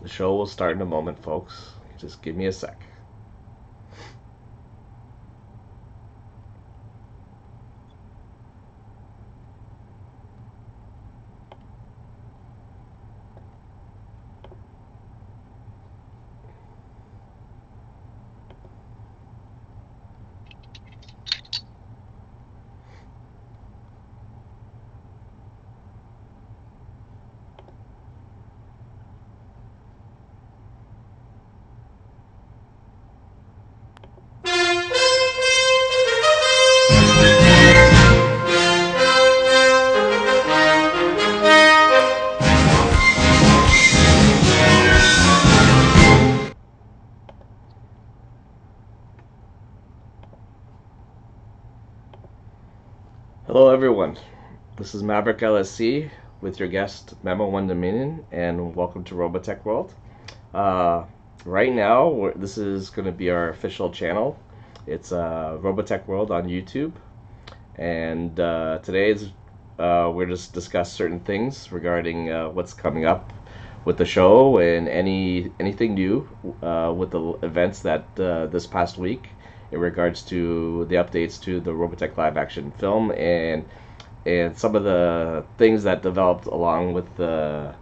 The show will start in a moment, folks. Just give me a sec. Hello, everyone. This is Maverick LSC with your guest Memo and I, and welcome to Robotech World. Right now, this is going to be our official channel. It's Robotech World on YouTube, and we're just discuss certain things regarding what's coming up with the show and anything new with the events that this past week in regards to the updates to the Robotech live action film and some of the things that developed along with the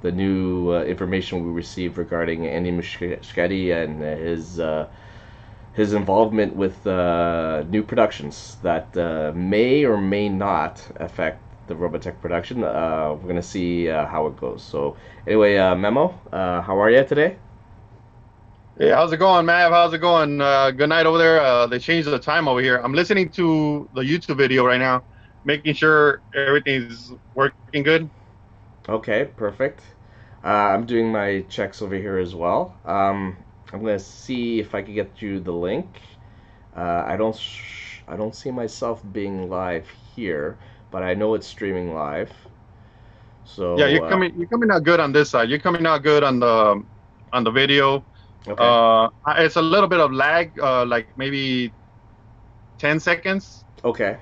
new information we received regarding Andy Muschetti and his involvement with new productions that may or may not affect the Robotech production. We're gonna see how it goes. So anyway, Memo, how are you today? Hey, how's it going, Mav? How's it going? Good night over there. They changed the time over here. I'm listening to the YouTube video right now, making sure everything's working good. Okay, perfect. I'm doing my checks over here as well. I'm gonna see if I can get you the link. I don't see myself being live here, but I know it's streaming live. Yeah, So you're coming out good on this side. You're coming out good on the video. okay, It's a little bit of lag, like maybe 10 seconds, okay,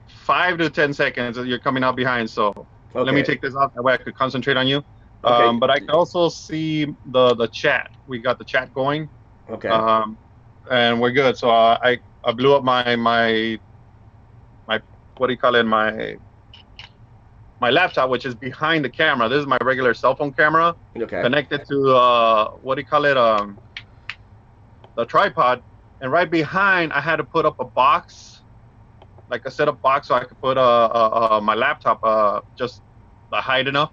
5 to 10 seconds. You're coming out behind. So let me okay, take this off. That way I could concentrate on you. okay, But I can also see the chat. We got the chat going. okay, Um, and we're good. So I blew up my what do you call it, my laptop, which is behind the camera. This is my regular cell phone camera okay, connected to what do you call it, the tripod. And right behind, I had to put up a box, like a setup box, so I could put my laptop just the height enough.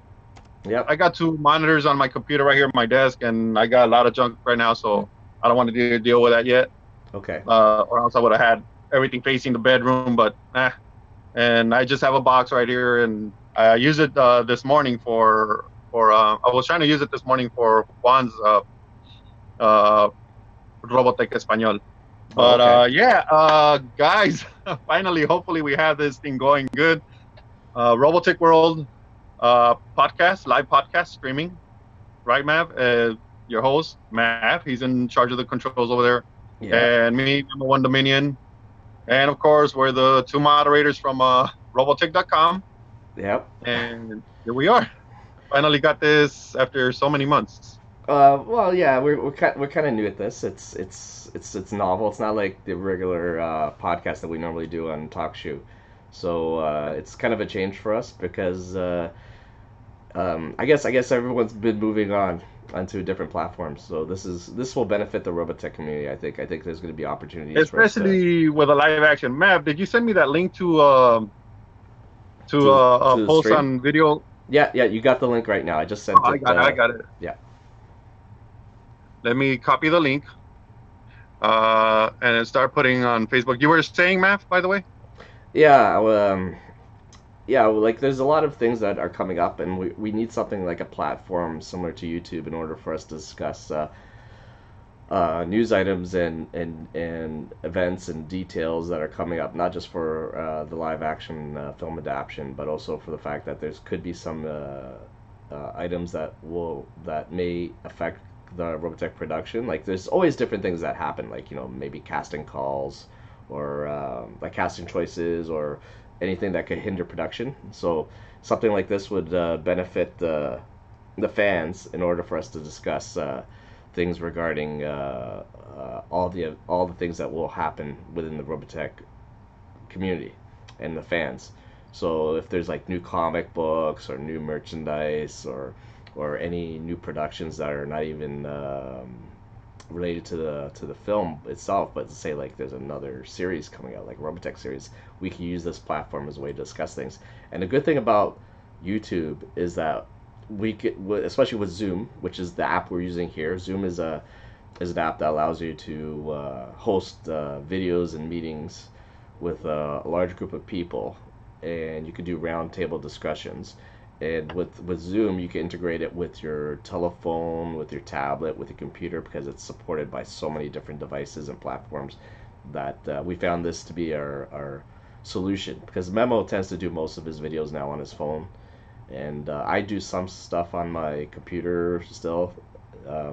yep, I got two monitors on my computer right here at my desk, and I got a lot of junk right now, so I don't want to deal with that yet. okay, Or else I would have had everything facing the bedroom. But and I just have a box right here, and I use it this morning for I was trying to use it this morning for Juan's uh, Robotech Español. oh, But okay, yeah, guys, finally, hopefully we have this thing going good. Robotech World podcast, live podcast streaming, right, Mav? Your host, Mav, he's in charge of the controls over there, yeah, and me, number one Dominion, and of course we're the two moderators from Robotech.com, yep. and here we are. Finally got this after so many months. Well, yeah, we're kind of new at this. It's novel. It's not like the regular podcast that we normally do on Talk Show. So it's kind of a change for us because I guess everyone's been moving on onto different platforms. So this will benefit the Robotech community. I think there's going to be opportunities for us Especially with a live action. Mav, did you send me that link to to a the post stream. on video? Yeah, yeah, you got the link right now. I just Oh, sent I it. got it. I got it. Yeah, Let me copy the link and then start putting on Facebook. You were saying, Mav, by the way? yeah. Yeah, well, like there's a lot of things that are coming up, and we need something like a platform similar to YouTube in order for us to discuss news items and events and details that are coming up, not just for the live action film adaptation, but also for the fact that there's could be some items that may affect the Robotech production. Like there's always different things that happen, like maybe casting calls or like casting choices or anything that could hinder production. So something like this would benefit the fans in order for us to discuss things regarding all the things that will happen within the Robotech community and the fans. So if there's like new comic books or new merchandise or any new productions that are not even related to the film itself, but to say like there's another series coming out, like Robotech series, we can use this platform as a way to discuss things. And the good thing about YouTube is that we get, especially with Zoom, which is the app we're using here. Zoom is an app that allows you to host videos and meetings with a large group of people, and you can do roundtable discussions. And with Zoom, you can integrate it with your telephone, with your tablet, with your computer, because it's supported by so many different devices and platforms that we found this to be our solution. Because Memo tends to do most of his videos now on his phone, and I do some stuff on my computer still,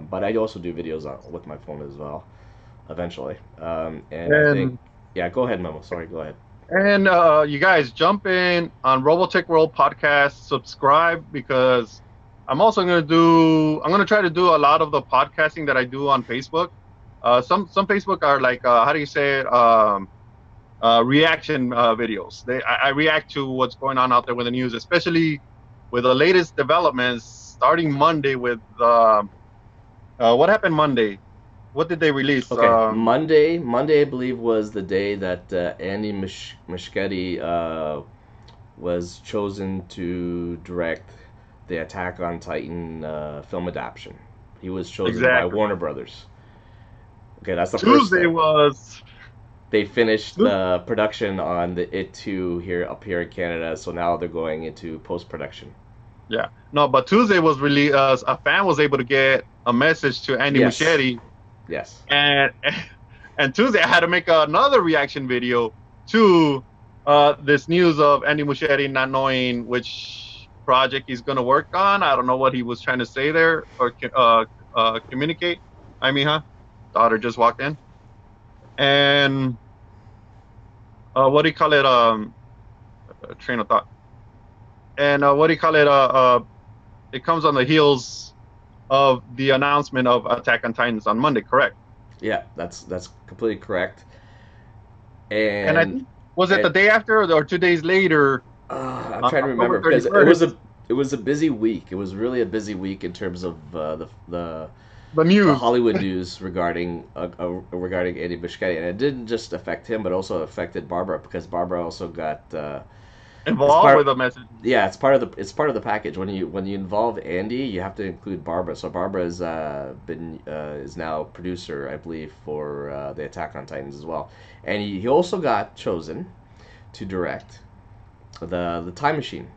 but I also do videos with my phone as well, eventually. And I think, And yeah, go ahead, Memo. Sorry, go ahead. and you guys jump in on Robotech World podcast, subscribe, because I'm gonna try to do a lot of the podcasting that I do on Facebook. Some Facebook are like how do you say it? Reaction videos. I react to what's going on out there with the news, especially with the latest developments starting Monday with what happened Monday? What did they release? Okay, Monday, I believe, was the day that Andy Muschietti was chosen to direct the Attack on Titan film adaptation. He was chosen by Exactly. Warner Brothers. Okay, that's the first Tuesday step. was They finished the production on the It 2 here up here in Canada, so now they're going into post-production. yeah, no, but Tuesday was really a fan was able to get a message to Andy Yes. Muschietti, Yes. and Tuesday I had to make another reaction video to this news of Andy Muschietti not knowing which project he's going to work on. I don't know what he was trying to say there or communicate. I mean, daughter just walked in, and what do you call it? Train of thought. And what do you call it? It comes on the heels of the announcement of Attack on Titans on Monday, correct? Yeah, that's completely correct. And I And think was it the day after or 2 days later? I'm On trying to remember October because 31st, it was a busy week. It was really a busy week in terms of the the news Hollywood news regarding Andy Muschietti, and it didn't just affect him, but also affected Barbara because Barbara also got it's involved part with a message. yeah it's part of the package. When you involve Andy, you have to include Barbara. So Barbara has been is now producer, I believe, for the Attack on Titans as well, and he also got chosen to direct the Time Machine.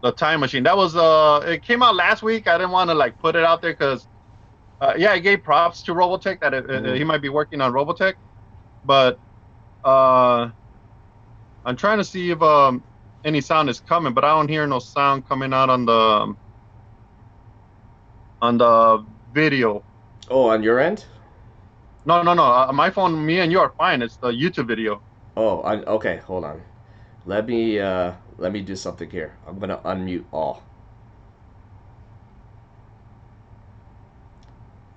The Time Machine. That was it came out last week. I didn't want to like put it out there because yeah, I gave props to Robotech that he might be working on Robotech, but I'm trying to see if any sound is coming, but I don't hear no sound coming out on the video. Oh, on your end? No, no, no. My phone, me and you are fine. It's the YouTube video. Oh, okay. Hold on. Let me do something here. I'm gonna unmute all.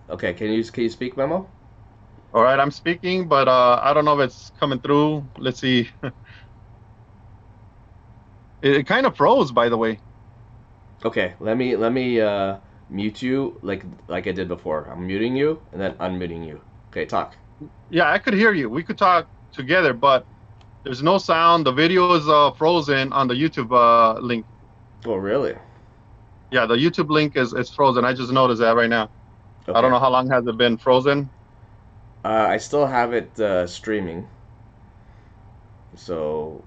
Okay, can you speak, Memo? All right, I'm speaking, but I don't know if it's coming through. Let's see. It kind of froze, by the way. Okay, let me mute you like I did before. I'm muting you and then unmuting you. Okay, talk. Yeah, I could hear you. We could talk together, but there's no sound. The video is frozen on the YouTube link. Oh, really? Yeah, the YouTube link is frozen. I just noticed that right now. Okay. I don't know how long has it been frozen. I still have it streaming, so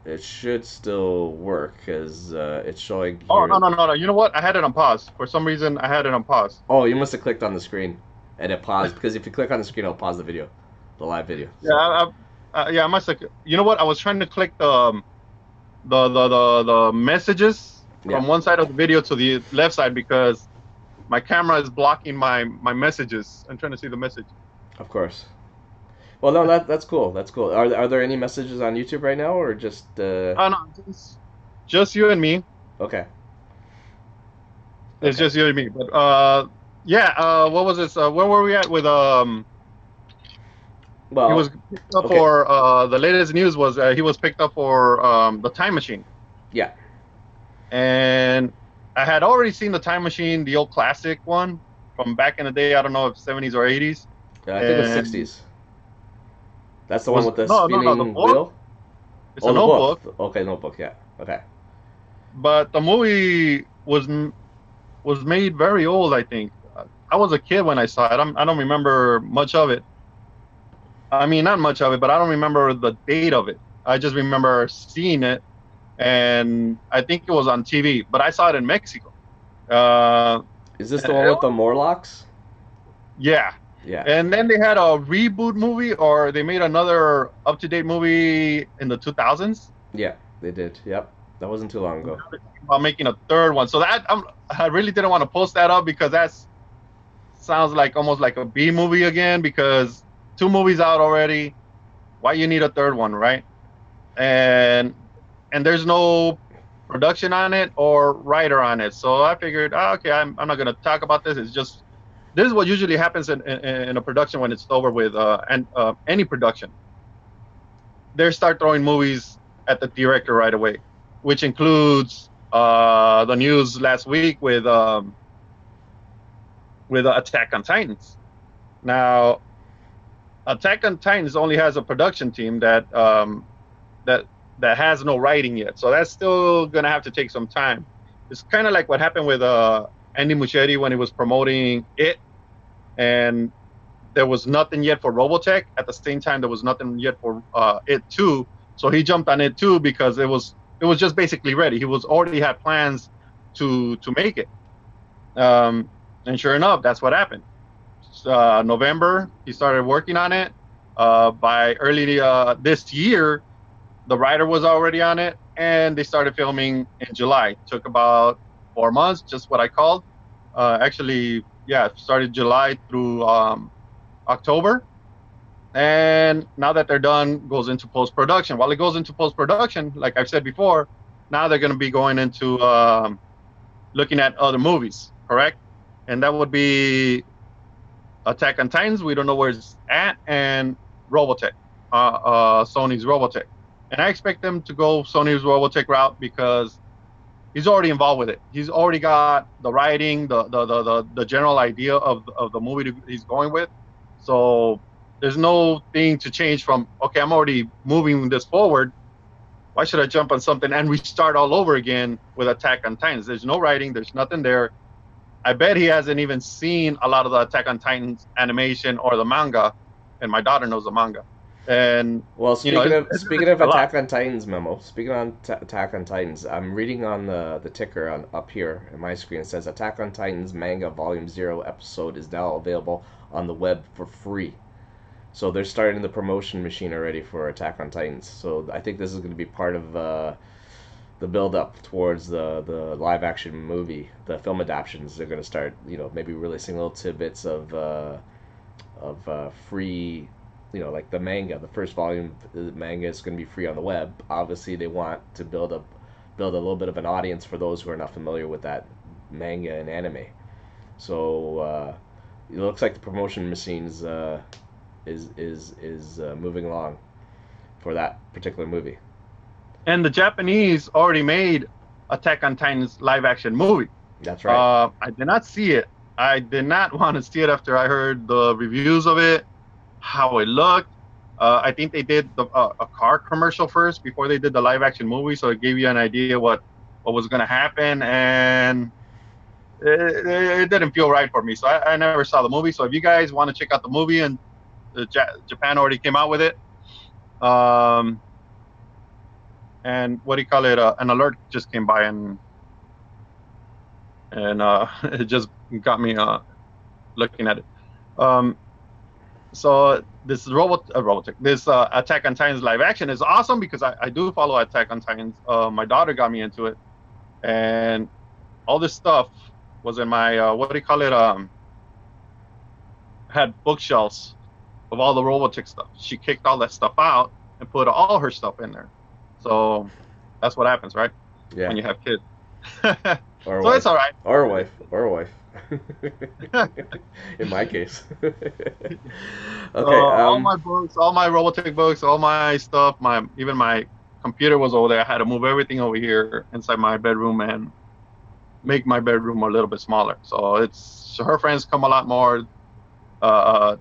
it should still work because it's showing here. Oh, no. You know what? I had it on pause. For some reason, I had it on pause. Oh, you must have clicked on the screen and it paused because if you click on the screen, it'll pause the video, the live video. So. Yeah, I must have. You know what? I was trying to click the messages from one side of the video to the left side because my camera is blocking my messages. I'm trying to see the message. Of course. Well, no, that's cool. That's cool. Are there any messages on YouTube right now, or just? Oh no, just you and me. Okay. It's just you and me. But yeah. What was this? Where were we at with He was Well, picked up okay. for the latest news was he was picked up for the Time Machine, Yeah. and I had already seen the Time Machine, the old classic one from back in the day. I don't know if 70s or 80s, I think it was and 60s. That's the one was with the no the spinning book. wheel? It's Oh, a the book. notebook, Okay, notebook, yeah. Okay. but the movie was made very old. I think I was a kid when I saw it. I don't remember much of it. I mean, not much of it, but I don't remember the date of it. I just remember seeing it, and I think it was on TV. But I saw it in Mexico. Uh, Is this the one with the Morlocks? yeah. Yeah. And then they had a reboot movie, or they made another up-to-date movie in the 2000s. Yeah, they did. Yep. That wasn't too long ago. About making a third one. So that I really didn't want to post that up because that sounds like almost like a B movie again, because 2 movies out already. Why you need a third one, right? And there's no production on it or writer on it. So I figured, okay, I'm not going to talk about this. It's just, this is what usually happens in a production when it's over with any production. They start throwing movies at the director right away, which includes the news last week with Attack on Titans. Now, Attack on Titans only has a production team that has no writing yet, so that's still gonna have to take some time. It's kind of like what happened with Andy Muschetti when he was promoting it, and there was nothing yet for Robotech. At the same time, there was nothing yet for it too. So he jumped on it too because it was just basically ready. He was already had plans to make it, and sure enough, that's what happened. November, he started working on it. By early this year, the writer was already on it, and they started filming in July. It took about 4 months, just what I called. Actually, yeah, it started July through October. And now that they're done, goes into post-production. While it goes into post-production, like I've said before, now they're going to be going into looking at other movies, correct? And that would be Attack on Titans, we don't know where it's at, and Robotech, Sony's Robotech. And I expect them to go Sony's Robotech route because he's already involved with it. He's already got the writing, the general idea of the movie he's going with. So there's no thing to change from, okay, I'm already moving this forward. Why should I jump on something and restart all over again with Attack on Titans? There's no writing. There's nothing there. I bet he hasn't even seen a lot of the Attack on Titans animation or the manga, and my daughter knows the manga. And well, speaking of Attack on Titans, Memo. Speaking on Attack on Titans, I'm reading on the ticker on up here in my screen. It says Attack on Titans manga Volume 0 episode is now available on the web for free. So they're starting the promotion machine already for Attack on Titans. So I think this is going to be part of the build up towards the live action movie. The film adaptions, they're going to start, maybe releasing little tidbits of free, like the manga. The first volume of the manga is going to be free on the web. Obviously, they want to build a little bit of an audience for those who are not familiar with that manga and anime. So it looks like the promotion machines is moving along for that particular movie. And the Japanese already made Attack on Titans live action movie. That's right. I did not see it. I did not want to see it after I heard the reviews of it, how it looked. I think they did a car commercial first before they did the live action movie, so it gave you an idea what was going to happen, and it didn't feel right for me. So I never saw the movie. So if you guys want to check out the movie, and Japan already came out with it, and what do you call it? An alert just came by, and it just got me looking at it. So this Robotech, this Attack on Titans live action is awesome because I do follow Attack on Titans. My daughter got me into it, and all this stuff was in my what do you call it? Had bookshelves of all the Robotech stuff. She kicked all that stuff out and put all her stuff in there. So that's what happens, right? Yeah. When you have kids. Or a So it's wife. all right. Or a wife. Or a wife. In my case. So Okay. all my books, all my Robotech books, all my stuff, my even my computer was over there. I had to move everything over here inside my bedroom and make my bedroom a little bit smaller. So it's her friends come a lot more. Uh,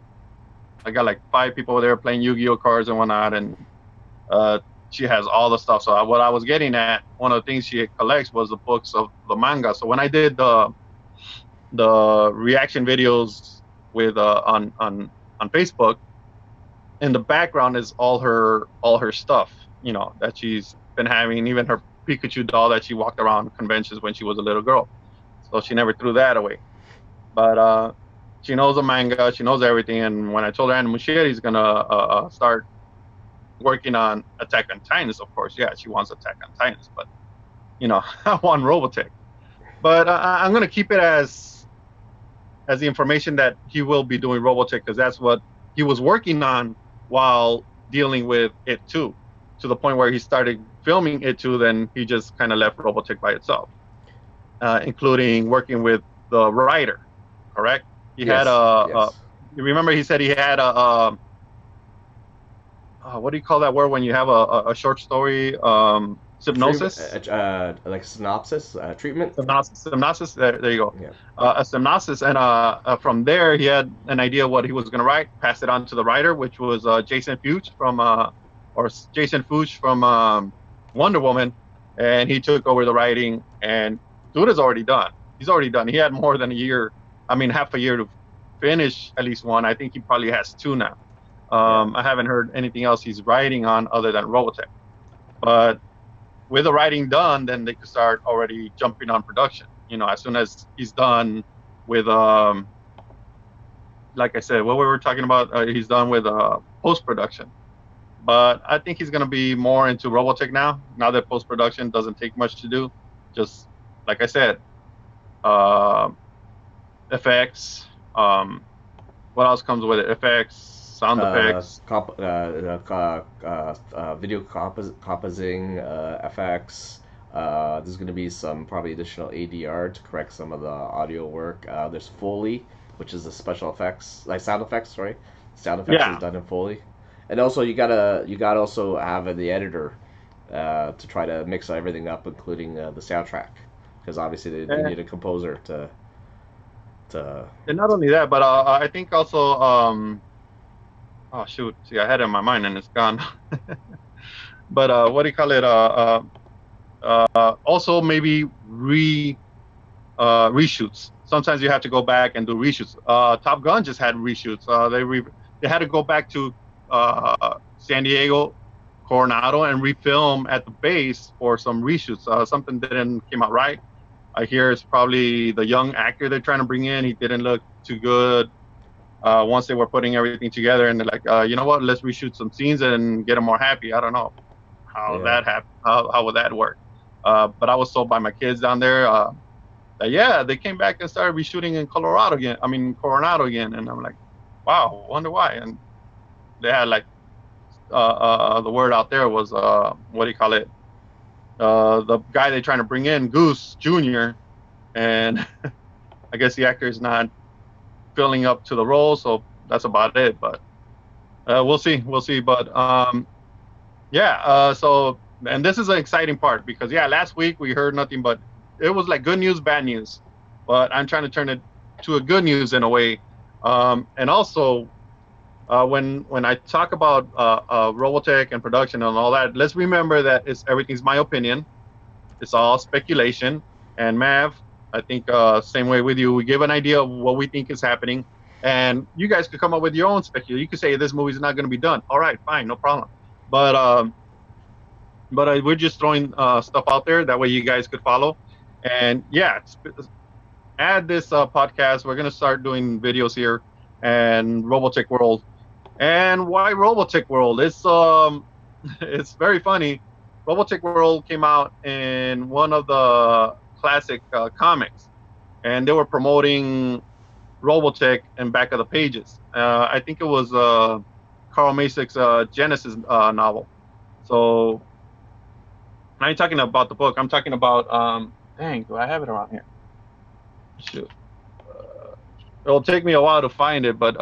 I got like 5 people there playing Yu-Gi-Oh cards and whatnot, and uh, she has all the stuff. So what I was getting at, one of the things she collects was the books of the manga. So when I did the reaction videos with on Facebook, in the background is all her stuff, that she's been having, even her Pikachu doll that she walked around conventions when she was a little girl. So she never threw that away. But she knows the manga, she knows everything. And when I told her and Muschetti is gonna start working on Attack on Titans, of course, yeah, she wants Attack on Titans, but I want Robotech. But I'm gonna keep it as the information that he will be doing Robotech, because that's what he was working on while dealing with it too, to the point where he started filming it too. Then he just kind of left Robotech by itself, including working with the writer. Correct? He had Yes. Yes. you remember he said he had what do you call that word when you have a short story? Treatment, Synopsis. like synopsis, treatment. Synopsis. There you go. Yeah. A synopsis, and from there he had an idea what he was going to write. Passed it on to the writer, which was Jason Fuchs from Wonder Woman, and he took over the writing. And dude is already done. He's already done. He had more than a year. I mean, half a year to finish at least one. I think he probably has two now. I haven't heard anything else he's writing on other than Robotech. But with the writing done, then they could start already jumping on production. As soon as he's done with, like I said, what we were talking about, he's done with post production. But I think he's going to be more into Robotech now. Now that post production doesn't take much to do, just like I said, effects. What else comes with it? Effects, sound effects, video composing, FX. There's going to be some probably additional ADR to correct some of the audio work. There's Foley, which is the special effects, like sound effects. Sorry, sound effects is done in Foley, and also you gotta also have the editor to try to mix everything up, including the soundtrack, because obviously they need a composer to. And not only that, but I think also, oh shoot, see, I had it in my mind and it's gone. But what do you call it? Also maybe reshoots. Sometimes you have to go back and do reshoots. Top Gun just had reshoots. They had to go back to San Diego, Coronado, and refilm at the base for some reshoots. Something didn't came out right. I hear it's probably the young actor they're trying to bring in. He didn't look too good once they were putting everything together, and they're like, you know what? Let's reshoot some scenes and get them more happy. I don't know how that happened. How would that work? But I was told by my kids down there that they came back and started reshooting in Coronado again, and I'm like, wow, wonder why. And they had like the word out there was what do you call it? The guy they're trying to bring in, Goose Jr., and I guess the actor is not filling up to the role, so that's about it. But we'll see. But so, and this is an exciting part because last week we heard nothing but it was like good news, bad news. But I'm trying to turn it to a good news in a way. And also, when I talk about Robotech and production and all that, let's remember that everything's my opinion. It's all speculation. And Mav, I think same way with you. We give an idea of what we think is happening, and you guys could come up with your own speculation. You could say this movie's not going to be done. All right, fine, no problem. But we're just throwing stuff out there that way you guys could follow. And add this podcast. We're going to start doing videos here and Robotech World. And why Robotech World? It's very funny. Robotech World came out in one of the classic comics, and they were promoting Robotech in back of the pages. I think it was Carl Masick's Genesis novel. So I ain't talking about the book. I'm talking about Dang, do I have it around here? Shoot. Uh, It'll take me a while to find it, but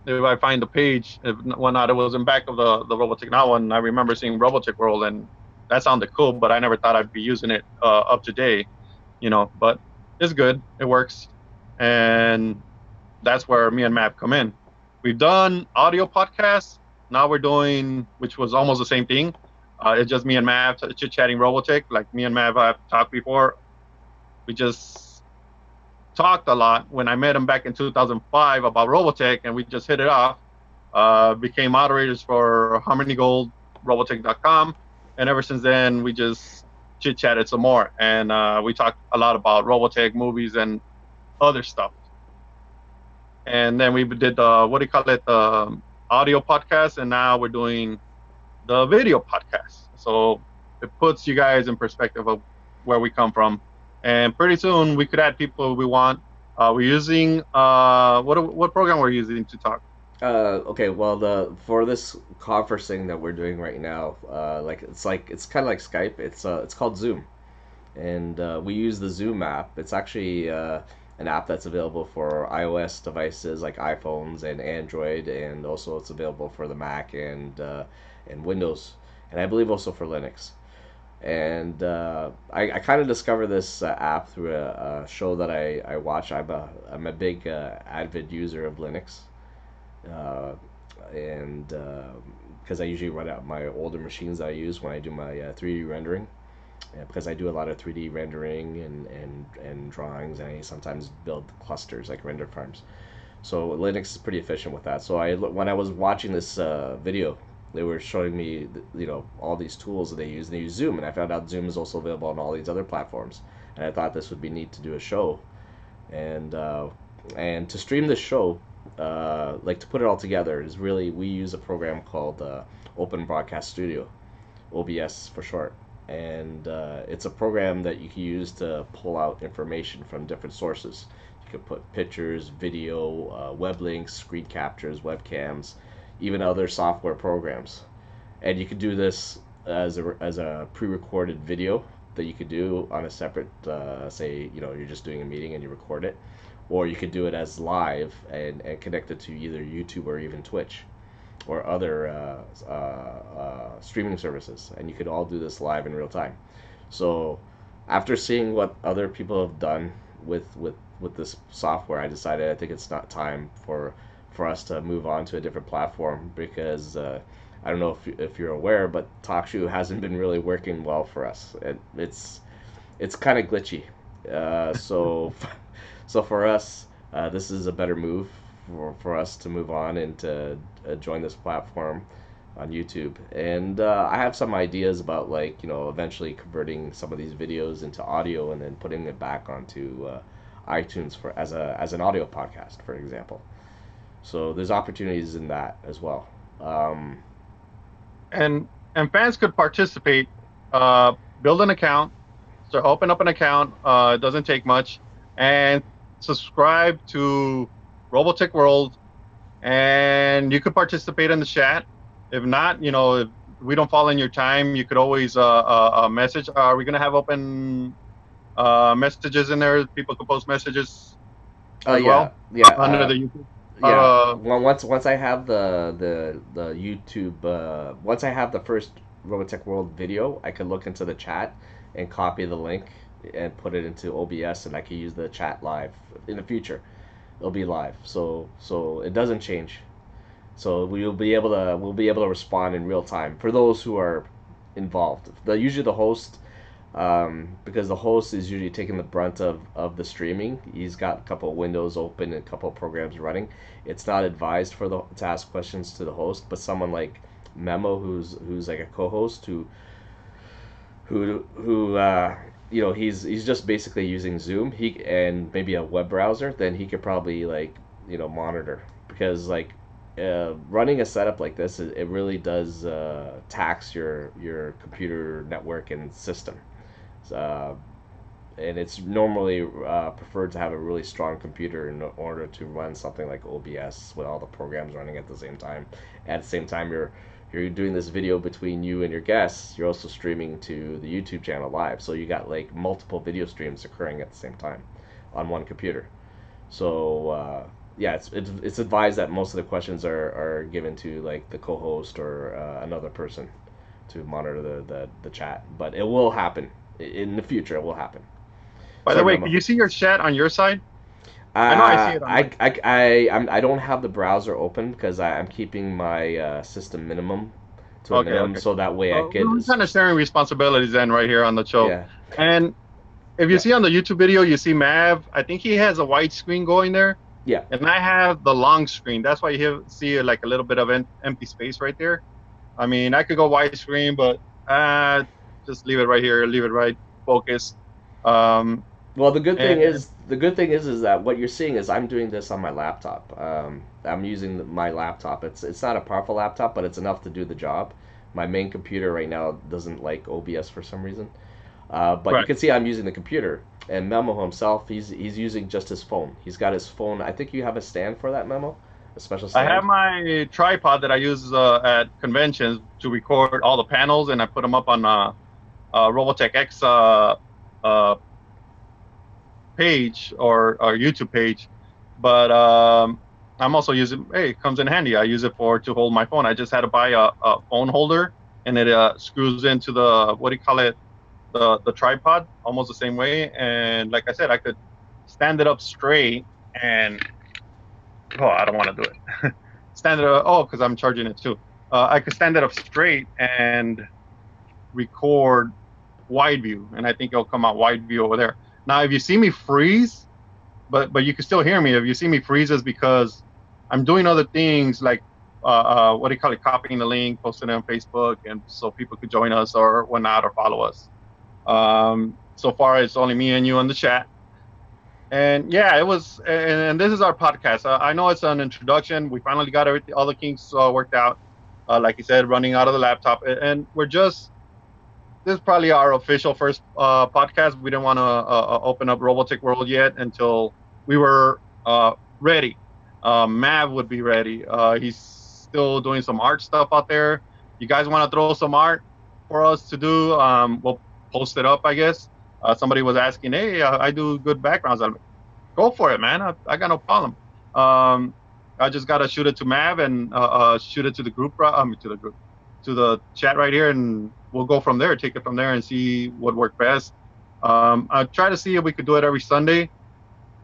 if I find the page, if whatnot, it was in back of the Robotech Now one. I remember seeing Robotech World, and that sounded cool, but I never thought I'd be using it up to date, But it's good, it works, and that's where me and Map come in. We've done audio podcasts. Now we're doing, which was almost the same thing. It's just me and Mav chit chatting Robotech. Like me and Mav have talked before. We just talked a lot when I met him back in 2005 about Robotech, and we just hit it off. Became moderators for Harmony Gold, Robotech.com, and ever since then we just chit chatted some more, and we talked a lot about Robotech movies and other stuff. And then we did the what do you call it, audio podcast, and now we're doing the video podcast. So it puts you guys in perspective of where we come from, and pretty soon we could add people we want. We're using what program we're using to talk. Okay, well, the for this conferencing that we're doing right now, it's kind of like Skype. It's called Zoom, and we use the Zoom app. It's actually an app that's available for iOS devices like iPhones and Android, and also it's available for the Mac and Windows, and I believe also for Linux. And I kind of discovered this app through a show that I watch. I'm a big avid user of Linux, uh, and because I usually run out my older machines that I use when I do my 3D rendering, because I do a lot of 3D rendering and drawings, and I sometimes build clusters like render farms. So Linux is pretty efficient with that. So when I was watching this video, they were showing me all these tools that they use, and they use Zoom, and I found out Zoom is also available on all these other platforms, and I thought this would be neat to do a show, and and to stream this show, like to put it all together is really we use a program called Open Broadcast Studio, OBS for short, and it's a program that you can use to pull out information from different sources. You can put pictures, video, web links, screen captures, webcams, even other software programs, and you could do this as a pre-recorded video that you could do on a separate, say, you're just doing a meeting and you record it, or you could do it as live and connect it to either YouTube or even Twitch or other streaming services, and you could all do this live in real time. So after seeing what other people have done with this software, I decided I think it's not time for us to move on to a different platform, because I don't know if you're aware, but TalkShoe hasn't been really working well for us. It's kind of glitchy. So so for us, this is a better move for us to move on and to join this platform on YouTube. And I have some ideas about, like, eventually converting some of these videos into audio and then putting it back onto iTunes for as an audio podcast, for example. So there's opportunities in that as well. And fans could participate. Build an account. So open up an account. It doesn't take much, and subscribe to Robotech World, and you could participate in the chat. If not, if we don't fall in your time, you could always message. Are we gonna have open messages in there? People could post messages as Yeah, well yeah. under the YouTube. Yeah, well, once I have the YouTube, once I have the first Robotech World video, I can look into the chat and copy the link and put it into OBS, and I can use the chat live in the future. It'll be live, so it doesn't change. So we'll be able to respond in real time for those who are involved. Usually the host, because the host is usually taking the brunt of the streaming. He's got a couple of windows open and a couple of programs running. It's not advised to ask questions to the host, but someone like Memo, who's like a co-host, he's just basically using Zoom. He and maybe a web browser, then he could probably, like, monitor, because, like, running a setup like this, it really does tax your computer network and system. Uh, and it's normally preferred to have a really strong computer in order to run something like OBS with all the programs running at the same time. At the same time, you're doing this video between you and your guests, you're also streaming to the YouTube channel live. So you got like multiple video streams occurring at the same time on one computer. So yeah, it's advised that most of the questions are given to like the co-host or another person to monitor the chat. But it will happen in the future. It will happen. By the way, can you see your chat on your side? I know I see it on I don't have the browser open because I'm keeping my system minimum to a minimum, so that way I get. We're kind of sharing responsibilities then right here on the show. Yeah. And if you see on the YouTube video, you see Mav. I think he has a wide screen going there. Yeah. And I have the long screen. That's why you see like a little bit of empty space right there. I mean, I could go widescreen, but just leave it right here. Leave it right. Focus. Well, the good thing is that what you're seeing is I'm doing this on my laptop. I'm using my laptop. It's not a powerful laptop, but it's enough to do the job. My main computer right now doesn't like OBS for some reason. But you can see I'm using the computer. And Memo himself, he's using just his phone. He's got his phone. I think you have a stand for that, Memo? A special stand? I have my tripod that I use at conventions to record all the panels, and I put them up on Robotech X page or YouTube page. But I'm also using, it comes in handy. I use it to hold my phone. I just had to buy a phone holder, and it screws into the, what do you call it? The tripod, almost the same way. And like I said, I could stand it up straight and I don't want to do it. Stand it up, because I'm charging it too. I could stand it up straight and record wide view, and I think it'll come out wide view over there. Now, if you see me freeze, but you can still hear me. If you see me freeze, is because I'm doing other things like what do you call it? Copying the link, posting it on Facebook, and so people could join us or whatnot or follow us. So far it's only me and you on the chat, and yeah, it was, and this is our podcast. I know it's an introduction. We finally got all the kinks worked out, like you said, running out of the laptop, and this is probably our official first podcast. We didn't want to open up Robotech World yet until we were ready. Mav would be ready. He's still doing some art stuff out there. You guys want to throw some art for us to do? We'll post it up, I guess. Somebody was asking, hey, I do good backgrounds. I'm like, go for it, man. I got no problem. I just got to shoot it to Mav and shoot it to the group, to the chat right here, and we'll go from there, take it from there and see what worked best. I'll try to see if we could do it every Sunday.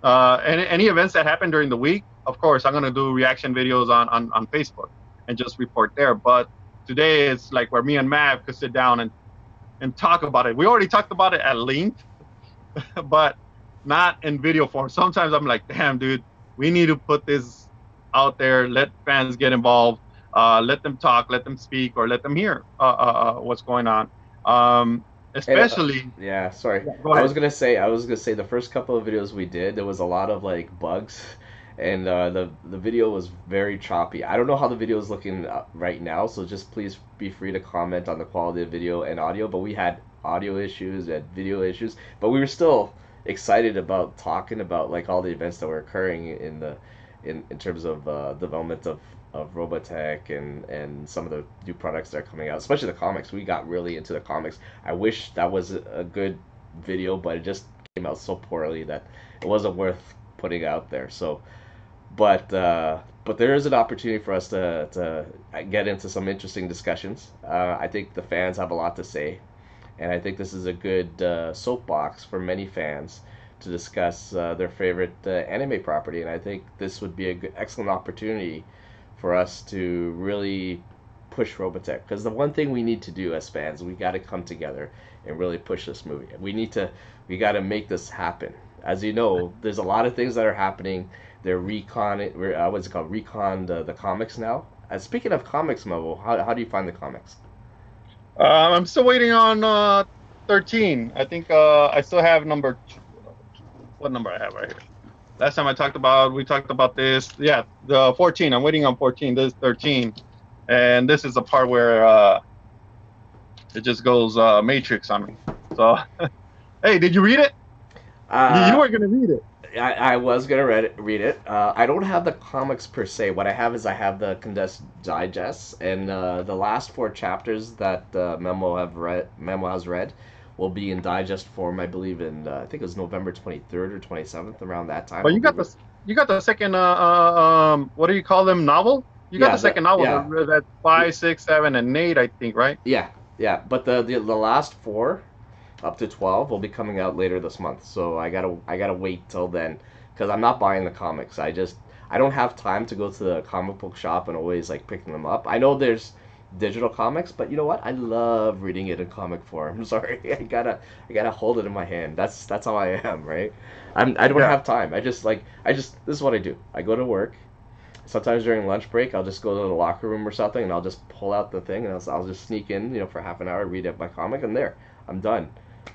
Any events that happen during the week, of course, I'm going to do reaction videos on Facebook and just report there. But today it's like where me and Mav could sit down and talk about it. We already talked about it at length, but not in video form. Sometimes I'm like, damn, dude, we need to put this out there, let fans get involved, let them talk, let them speak, or let them hear what's going on. Especially. Yeah, sorry. I was gonna say the first couple of videos we did, there was a lot of like bugs, and the video was very choppy. I don't know how the video is looking right now, so just please be free to comment on the quality of video and audio. But we had audio issues, we had video issues, but we were still excited about talking about like all the events that were occurring in terms of development of Robotech and some of the new products that are coming out, especially the comics. We got really into the comics. I wish that was a good video, but it just came out so poorly that it wasn't worth putting out there. So, but there is an opportunity for us to get into some interesting discussions. I think the fans have a lot to say, and I think this is a good soapbox for many fans to discuss their favorite anime property. And I think this would be an excellent opportunity for us to really push Robotech, because the one thing we need to do as fans, we got to come together and really push this movie. We got to make this happen. As you know, there's a lot of things that are happening. They're recon the comics now. Speaking of comics, Mo, how do you find the comics? I'm still waiting on 13. I think I still have what number I have right here. Last time we talked about this. Yeah, the 14. I'm waiting on 14. This is 13. And this is the part where it just goes Matrix on me. So, hey, did you read it? You Uh, were gonna read it. I was gonna read it. I don't have the comics per se. What I have is I have the condensed digests, and the last four chapters that Memo has read, will be in digest form. I believe in I think it was November 23rd or 27th, around that time. But I'll you be got the second what do you call them, novel? You got yeah the second novel yeah that five, 6, 7, and 8, I think, right? yeah yeah. But the last four up to 12 will be coming out later this month, so I gotta wait till then because I'm not buying the comics. I don't have time to go to the comic book shop and always like picking them up. I know there's digital comics, but you know what, I love reading it in comic form. I'm sorry, I gotta hold it in my hand. That's how I am, right? I don't Yeah. have time. I just this is what I do. I go to work. Sometimes during lunch break, I'll just go to the locker room or something, and I'll just pull out the thing, and I'll just sneak in, for half an hour, read up my comic, and there, I'm done.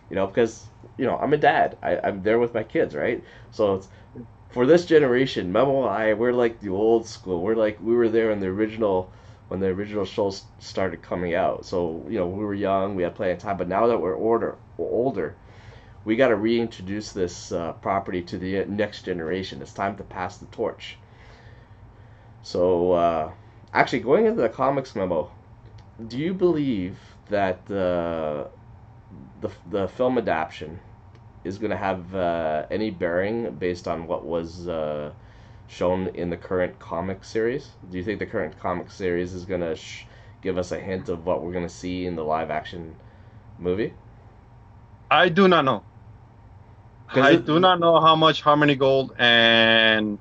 Because I'm a dad. I'm there with my kids, right? So for this generation, Memo and I, we're like the old school. We were there in the original when the original shows started coming out. So we were young, we had plenty of time. But now that we're older, we got to reintroduce this property to the next generation. It's time to pass the torch. So actually, going into the comics, Memo, do you believe that the film adaptation is going to have any bearing based on what was shown in the current comic series? Do you think the current comic series is going to give us a hint of what we're going to see in the live action movie? I do not know. Because I do not know how much Harmony Gold and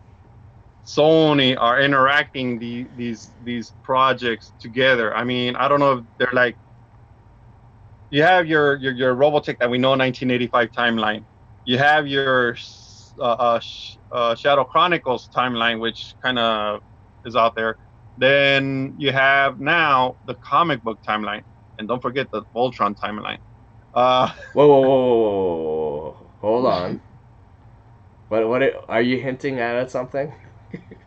Sony are interacting these projects together. I mean, I don't know if they're like, you have your Robotech that we know 1985 timeline. You have your Shadow Chronicles timeline, which kind of is out there. Then you have now the comic book timeline, and don't forget the Voltron timeline. whoa, whoa, whoa, whoa, whoa, whoa, hold on. What are you hinting at something?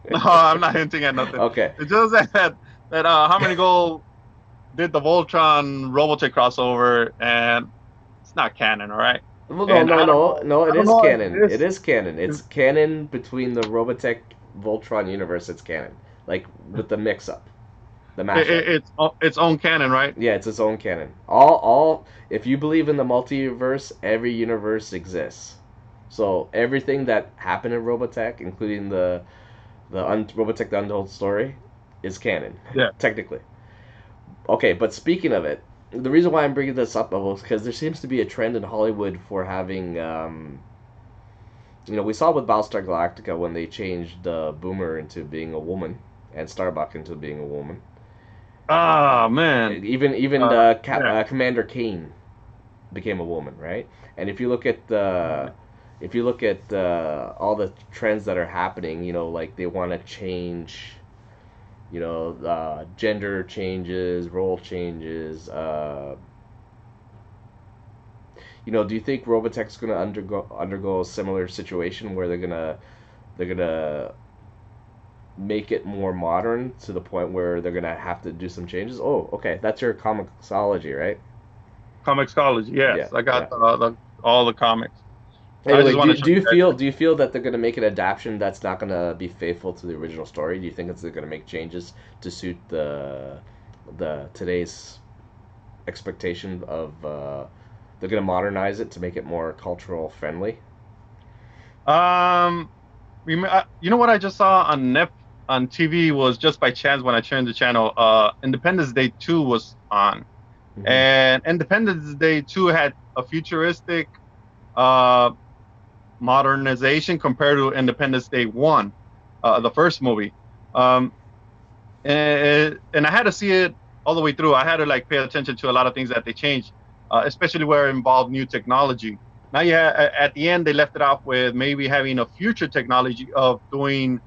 No, I'm not hinting at nothing. Okay. It's just that Harmony Gold did the Voltron Robotech crossover, and it's not canon, all right? Well, no, And no, I don't no, know. no. It I don't is know if canon. it It is. is canon. It's canon between the Robotech Voltron universe. It's canon, like with the mix-up, the mashup. It's its own canon, right? Yeah, it's its own canon. All. If you believe in the multiverse, every universe exists. So everything that happened in Robotech, including the Robotech the Untold Story, is canon, Yeah. technically. Okay, but speaking of it, the reason why I'm bringing this up is because there seems to be a trend in Hollywood for having, we saw with Battlestar Galactica when they changed Boomer into being a woman and Starbuck into being a woman. Ah, man. Even Yeah. Commander Kane became a woman, right? And if you look at all the trends that are happening, like they want to change, gender changes, role changes. Do you think Robotech's going to undergo a similar situation where they're gonna make it more modern to the point where they're gonna have to do some changes? Oh, okay, that's your comicsology, right? Comicsology, Yeah, yes. I yeah. got all the comics. I Anyway, just want to show do you you guys. feel that they're gonna make an adaptation that's not gonna be faithful to the original story? Do you think they're gonna make changes to suit the today's expectation of they're gonna modernize it to make it more cultural friendly? Um, you know what I just saw on TV was just by chance when I turned the channel. Independence Day 2 was on, Hmm. and Independence Day 2 had a futuristic uh modernization compared to Independence Day 1, the first movie. Um, and I had to see it all the way through. I had to like pay attention to a lot of things that they changed, especially where it involved new technology. Now, yeah, at the end they left it off with maybe having a future technology of doing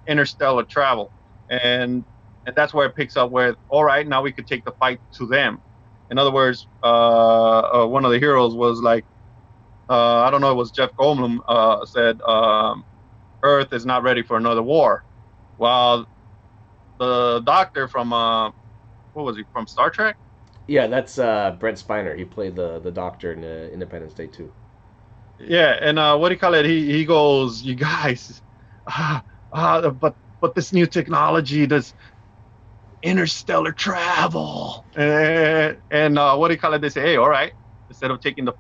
interstellar travel, and and that's where it picks up with, all right, now we could take the fight to them. In other words, one of the heroes was like, I don't know, it was Jeff Goldblum said, Earth is not ready for another war. While the doctor from what was he from Star Trek? Yeah, that's Brent Spiner. He played the Doctor in Independence Day too. Yeah, and what do you call it? He goes, you guys, but this new technology, this interstellar travel, and what do you call it? They say, hey, all right, instead of taking the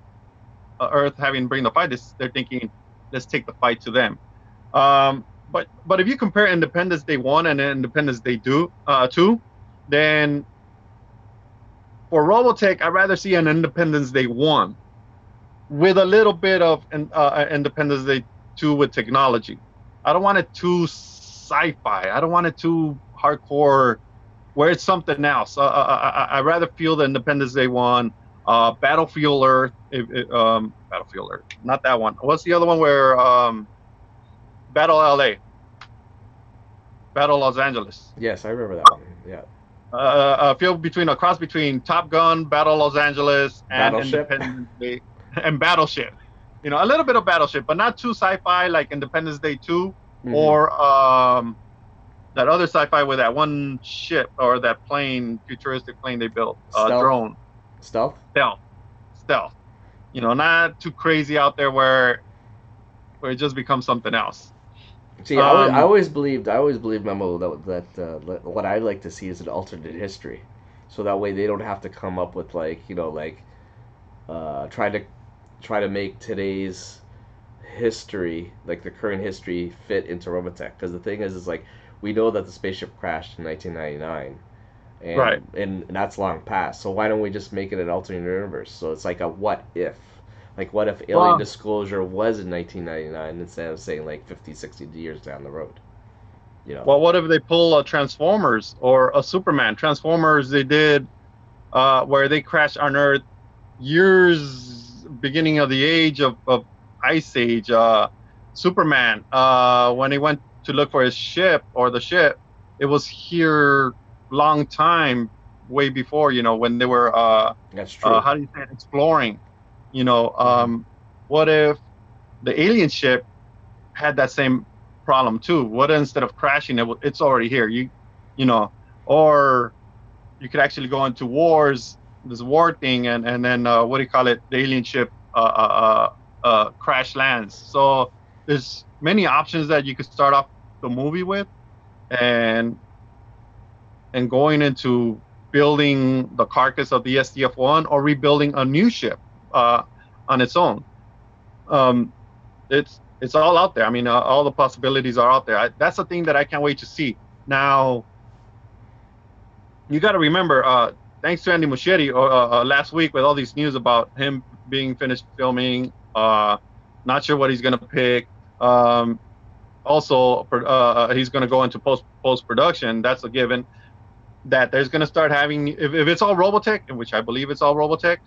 Earth having bring the fight, they're thinking, let's take the fight to them. But if you compare Independence Day 1 and Independence Day 2, then for Robotech, I'd rather see an Independence Day 1 with a little bit of Independence Day 2 with technology. I don't want it too sci-fi. I don't want it too hardcore where it's something else. I'd rather feel the Independence Day 1, Battlefield Earth, Battlefield Earth, not that one. What's the other one where Battle LA, Battle Los Angeles? Yes, I remember that one. Yeah. Feel between a cross between Top Gun, Battle Los Angeles, and Battleship. Independence Day, and Battleship. You know, a little bit of Battleship, but not too sci-fi like Independence Day 2 or that other sci-fi with that one ship or that plane, futuristic plane they built, drone. Stealth. You know, not too crazy out there where it just becomes something else. See, I always believed, Memo, that what I like to see is an alternate history, so that way they don't have to come up with try to make today's history, like the current history, fit into Robotech. Because the thing is like we know that the spaceship crashed in 1999, and right, and that's long past. So why don't we just make it an alternate universe? So it's like a what if. Like, what if Alien Disclosure was in 1999 instead of saying, like, 50, 60 years down the road? You know? Well, what if they pull a Transformers or a Superman? Transformers, they did where they crashed on Earth years, beginning of the age of Ice Age. Superman, when he went to look for his ship or the ship, it was here long time, way before, you know, when they were, that's true. how do you say it? Exploring. You know, what if the alien ship had that same problem too? What if instead of crashing, it's already here? You know, or you could actually go into wars, this war thing, and then what do you call it? The alien ship crash lands. So there's many options that you could start off the movie with, and going into building the carcass of the SDF-1 or rebuilding a new ship on its own. It's all out there. I mean, all the possibilities are out there. That's the thing that I can't wait to see. Now, you got to remember, thanks to Andy Muschietti last week with all these news about him being finished filming, not sure what he's going to pick. Also, he's going to go into post-production. That's a given. That there's going to start having, if it's all Robotech, which I believe it's all Robotech,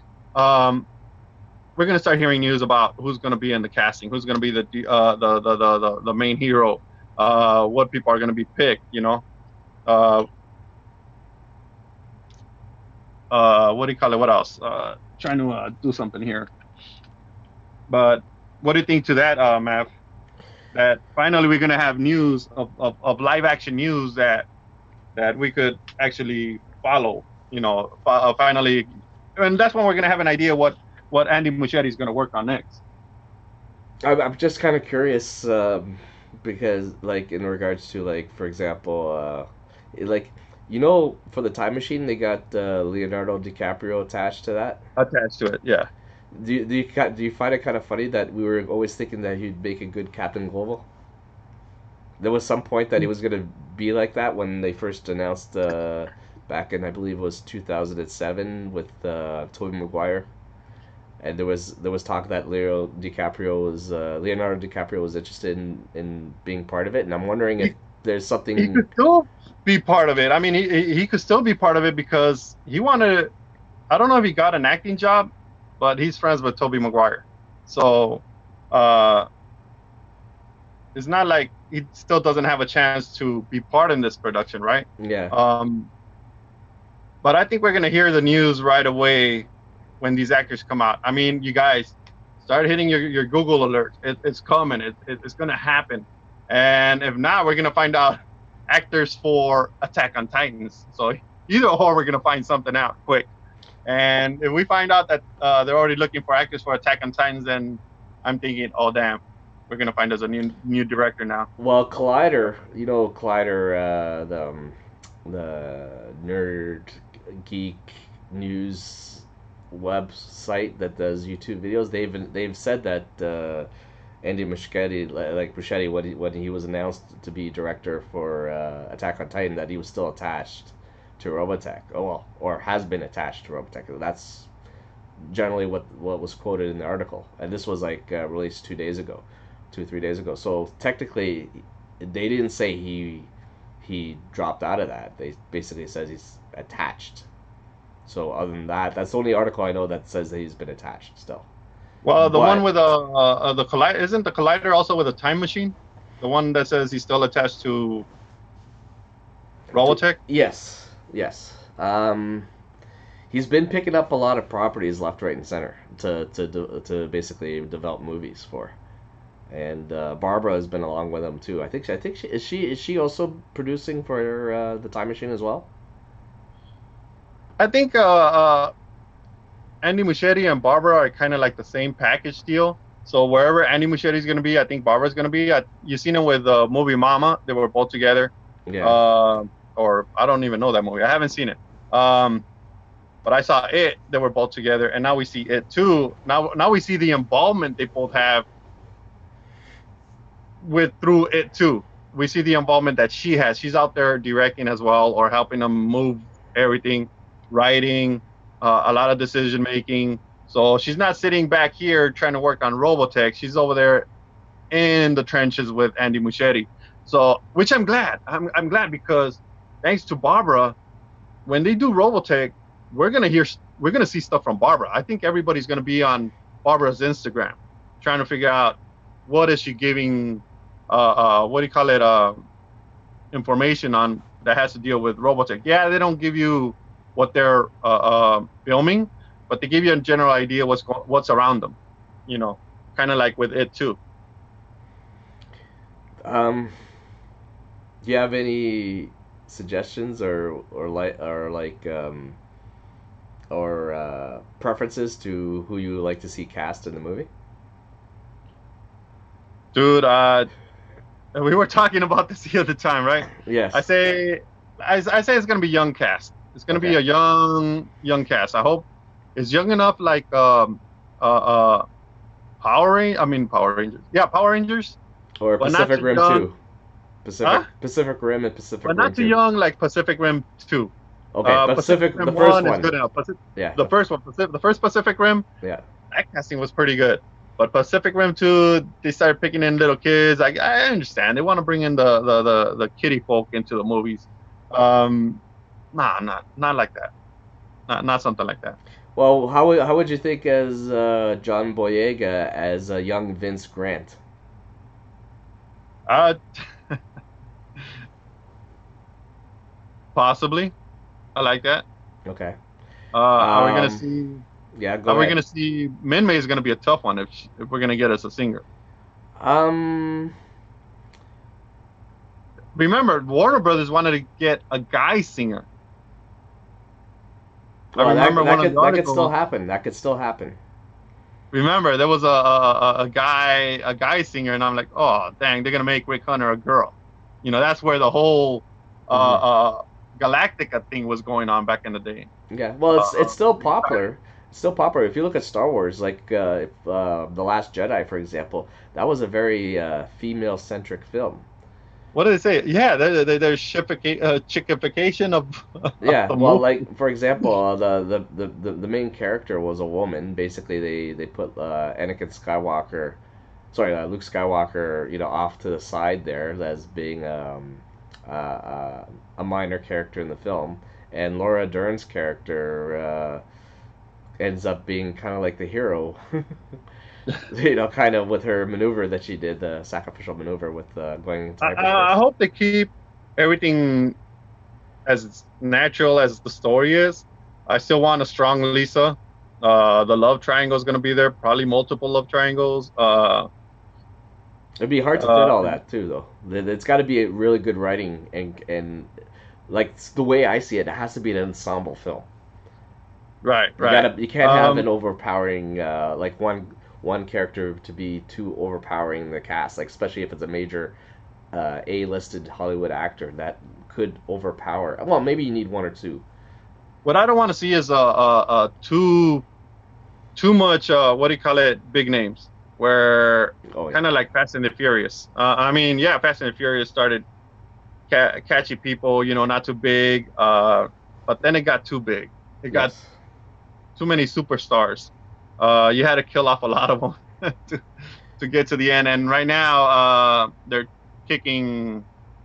we're going to start hearing news about who's going to be in the casting, who's going to be the main hero, what people are going to be picked, you know. What do you call it? What else? Trying to do something here. But what do you think to that, Mav? That finally we're going to have news of live action news that we could actually follow, you know, finally. And that's when we're going to have an idea what Andy Muschietti is going to work on next. I'm just kind of curious because, like, in regards to, like, for example, like, you know, for the Time Machine, they got Leonardo DiCaprio attached to that. Attached to it, yeah. Do you find it kind of funny that we were always thinking that he'd make a good Captain Global? There was some point that he was going to be like that when they first announced back in, I believe it was 2007 with Tobey Maguire. And there was talk that Leonardo DiCaprio was interested in being part of it, and I'm wondering if there's something. He could still be part of it. I mean, he could still be part of it because he wanted. I don't know if he got an acting job, but he's friends with Tobey Maguire, so it's not like he still doesn't have a chance to be part in this production, right? Yeah. But I think we're gonna hear the news right away when these actors come out. I mean, you guys start hitting your Google alert. It's coming. It's going to happen. And if not, we're going to find out actors for Attack on Titans. So either or, we're going to find something out quick. And if we find out that they're already looking for actors for Attack on Titans, then I'm thinking, oh damn, we're gonna find us a new director now. Well, Collider, Collider, the nerd geek news website that does YouTube videos. They've said that Andy Muschietti, like Muschietti, when he was announced to be director for Attack on Titan, that he was still attached to Robotech. Oh well, or has been attached to Robotech. That's generally what was quoted in the article, and this was like released 2 days ago, 3 days ago. So technically, they didn't say he dropped out of that. They basically says he's attached. So other than that, that's the only article I know that says that he's been attached still. Well, the But one with the collider, isn't the collider also with a time machine? The one that says he's still attached to Robotech? yes, yes. He's been picking up a lot of properties left, right, and center to basically develop movies for. And Barbara has been along with him too. I think is she also producing for the Time Machine as well? I think Andy Muschietti and Barbara are kind of like the same package deal. So wherever Andy Muschietti is going to be, I think Barbara's going to be. You seen him with the movie Mama? They were both together. Yeah. Or I don't even know that movie. I haven't seen it. But I saw it. They were both together, and now we see it too. Now we see the involvement they both have through it too. We see the involvement that she has. She's out there directing as well, or helping them move everything, writing, a lot of decision making. So she's not sitting back here trying to work on Robotech. She's over there in the trenches with Andy Muschietti. So, which I'm glad. I'm glad because thanks to Barbara, when they do Robotech, we're gonna see stuff from Barbara. I think everybody's gonna be on Barbara's Instagram, trying to figure out what is she giving, what do you call it, information on that has to deal with Robotech. Yeah, they don't give you what they're filming, but they give you a general idea what's around them. Kind of like with it too. Do you have any suggestions or preferences to who you would like to see cast in the movie? Dude, we were talking about this the other time, right? Yes. I say it's gonna be young cast. It's gonna be a young cast. I hope it's young enough, like Power Rangers. Yeah, Power Rangers. Or Pacific Rim 2. Pacific Rim and Pacific Rim 2. But not too young, like Pacific Rim 2. Okay, Pacific Rim the first 1 one is good enough. Yeah. The first one, the first Pacific Rim. Yeah. That casting was pretty good. But Pacific Rim 2, they started picking in little kids. I understand. They want to bring in the kiddie folk into the movies. Nah, not like that. Not something like that. Well, how would you think as John Boyega as a young Vince Grant? Possibly. I like that. Okay. Are we gonna see? Yeah, go Are ahead. we gonna see? Min May is gonna be a tough one if we're gonna get us a singer. Remember, Warner Brothers wanted to get a guy singer. Well, I remember that could still happen. That could still happen. Remember, there was a guy singer, and I'm like, oh dang, they're gonna make Rick Hunter a girl. That's where the whole Galactica thing was going on back in the day. Yeah, well, it's still popular. It's still popular. If you look at Star Wars, like The Last Jedi, for example, that was a very female-centric film. What did they say? Yeah, there's chickification of. Yeah, the well, movie. like for example, the main character was a woman. Basically, they put Anakin Skywalker, Luke Skywalker, off to the side there as being a minor character in the film, and Laura Dern's character ends up being kind of like the hero. Kind of with her maneuver that she did, the sacrificial maneuver with going into hyperspace. I hope they keep everything as natural as the story is. I still want a strong Lisa. The love triangle is going to be there, probably multiple love triangles. It'd be hard to fit all that too, though. It's got to be a really good writing, and like the way I see it, it has to be an ensemble film. Right. You can't have an overpowering like one one character to be too overpowering in the cast, like especially if it's a major A-listed Hollywood actor that could overpower. Well, maybe you need one or two. What I don't want to see is too much what do you call it, big names, where Oh, yeah. kind of like Fast and the Furious. I mean, yeah, Fast and the Furious started catchy people, you know, not too big, but then it got too big. It got Yes. too many superstars. You had to kill off a lot of them to get to the end. And right now, they're kicking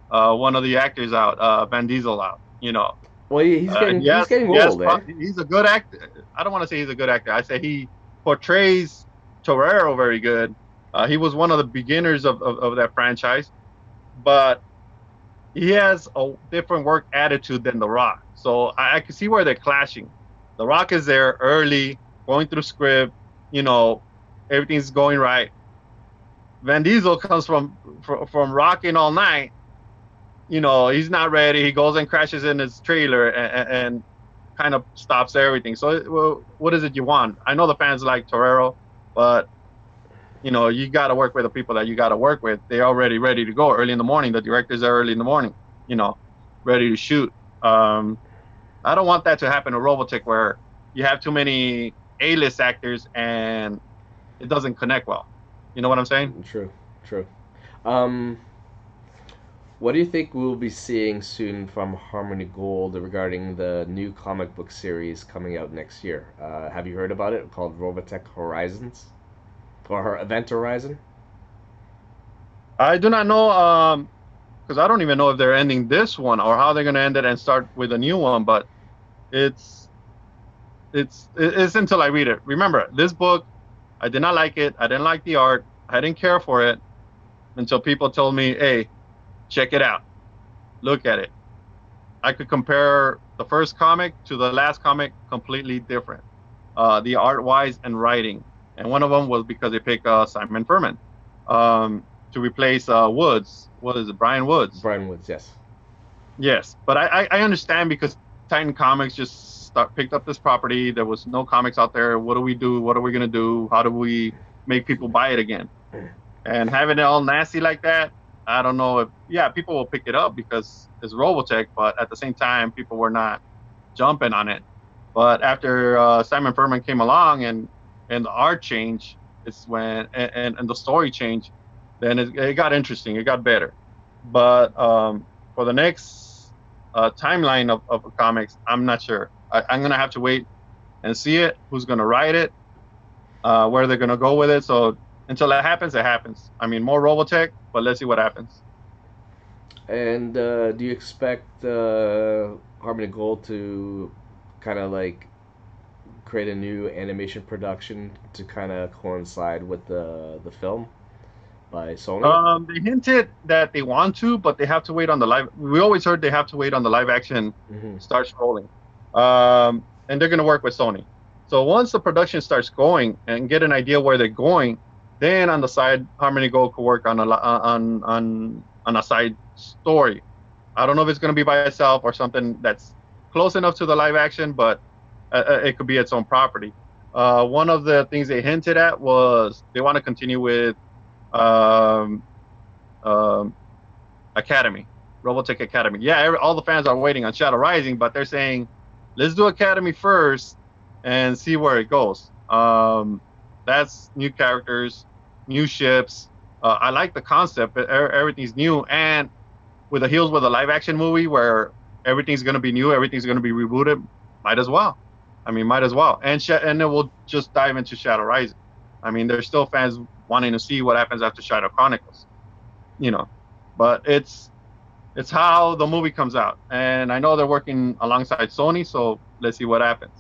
one of the actors out, Van Diesel out. You know, Well, he's getting yes, old, eh? he's a good actor. I don't want to say he's a good actor. I say he portrays Torero very good. He was one of the beginners of that franchise, but he has a different work attitude than The Rock. So I can see where they're clashing. The Rock is there early, going through script, you know, everything's going right. Van Diesel comes from rocking all night. You know, he's not ready. He goes and crashes in his trailer and kind of stops everything. So, well, what is it you want? I know the fans like Torero, but you know, you got to work with the people that you got to work with. They're already ready to go early in the morning. The directors are early in the morning, you know, ready to shoot. I don't want that to happen to Robotech, where you have too many A-list actors and it doesn't connect well. You know what I'm saying? True. What do you think we'll be seeing soon from Harmony Gold regarding the new comic book series coming out next year? Have you heard about it, called Robotech Horizons? Or Event Horizon? I do not know, because I don't even know if they're ending this one or how they're going to end it and start with a new one. But it's until I read it. Remember, this book, I did not like it. I didn't like the art. I didn't care for it until people told me, "Hey, check it out. Look at it." I could compare the first comic to the last comic, completely different, the art-wise and writing. And one of them was because they picked Simon Furman to replace Woods. What is it, Brian Woods? Brian Woods, yes. Yes, but I understand, because Titan Comics just picked up this property. There was no comics out there. What do we do? What are we going to do? How do we make people buy it again? And having it all nasty like that, I don't know if, yeah, people will pick it up because it's Robotech, but at the same time, people were not jumping on it. But after Simon Furman came along and the art change, it's when, and the story change, then it got interesting. It got better. But for the next timeline of comics, I'm not sure. I'm going to have to wait and see it, who's going to write it, where they're going to go with it. So until that happens, it happens. I mean, more Robotech, but let's see what happens. And do you expect Harmony Gold to kind of like create a new animation production to kind of coincide with the film by Sony? They hinted that they want to, but they have to wait on the live. We always heard they have to wait on the live action starts rolling, and they're going to work with Sony. So once the production starts going and get an idea where they're going, then on the side, Harmony Gold could work on a side story. I don't know if it's going to be by itself or something that's close enough to the live action, but it could be its own property. One of the things they hinted at was they want to continue with Academy, Robotech Academy. Yeah, all the fans are waiting on Shadow Rising, but they're saying, let's do Academy first and see where it goes. That's new characters, new ships. I like the concept. Everything's new, and with the heels with a live action movie where everything's going to be new, everything's going to be rebooted, might as well. And then we'll just dive into Shadow Rising. I mean, there's still fans wanting to see what happens after Shadow Chronicles, you know. But it's how the movie comes out, and I know they're working alongside Sony, so let's see what happens.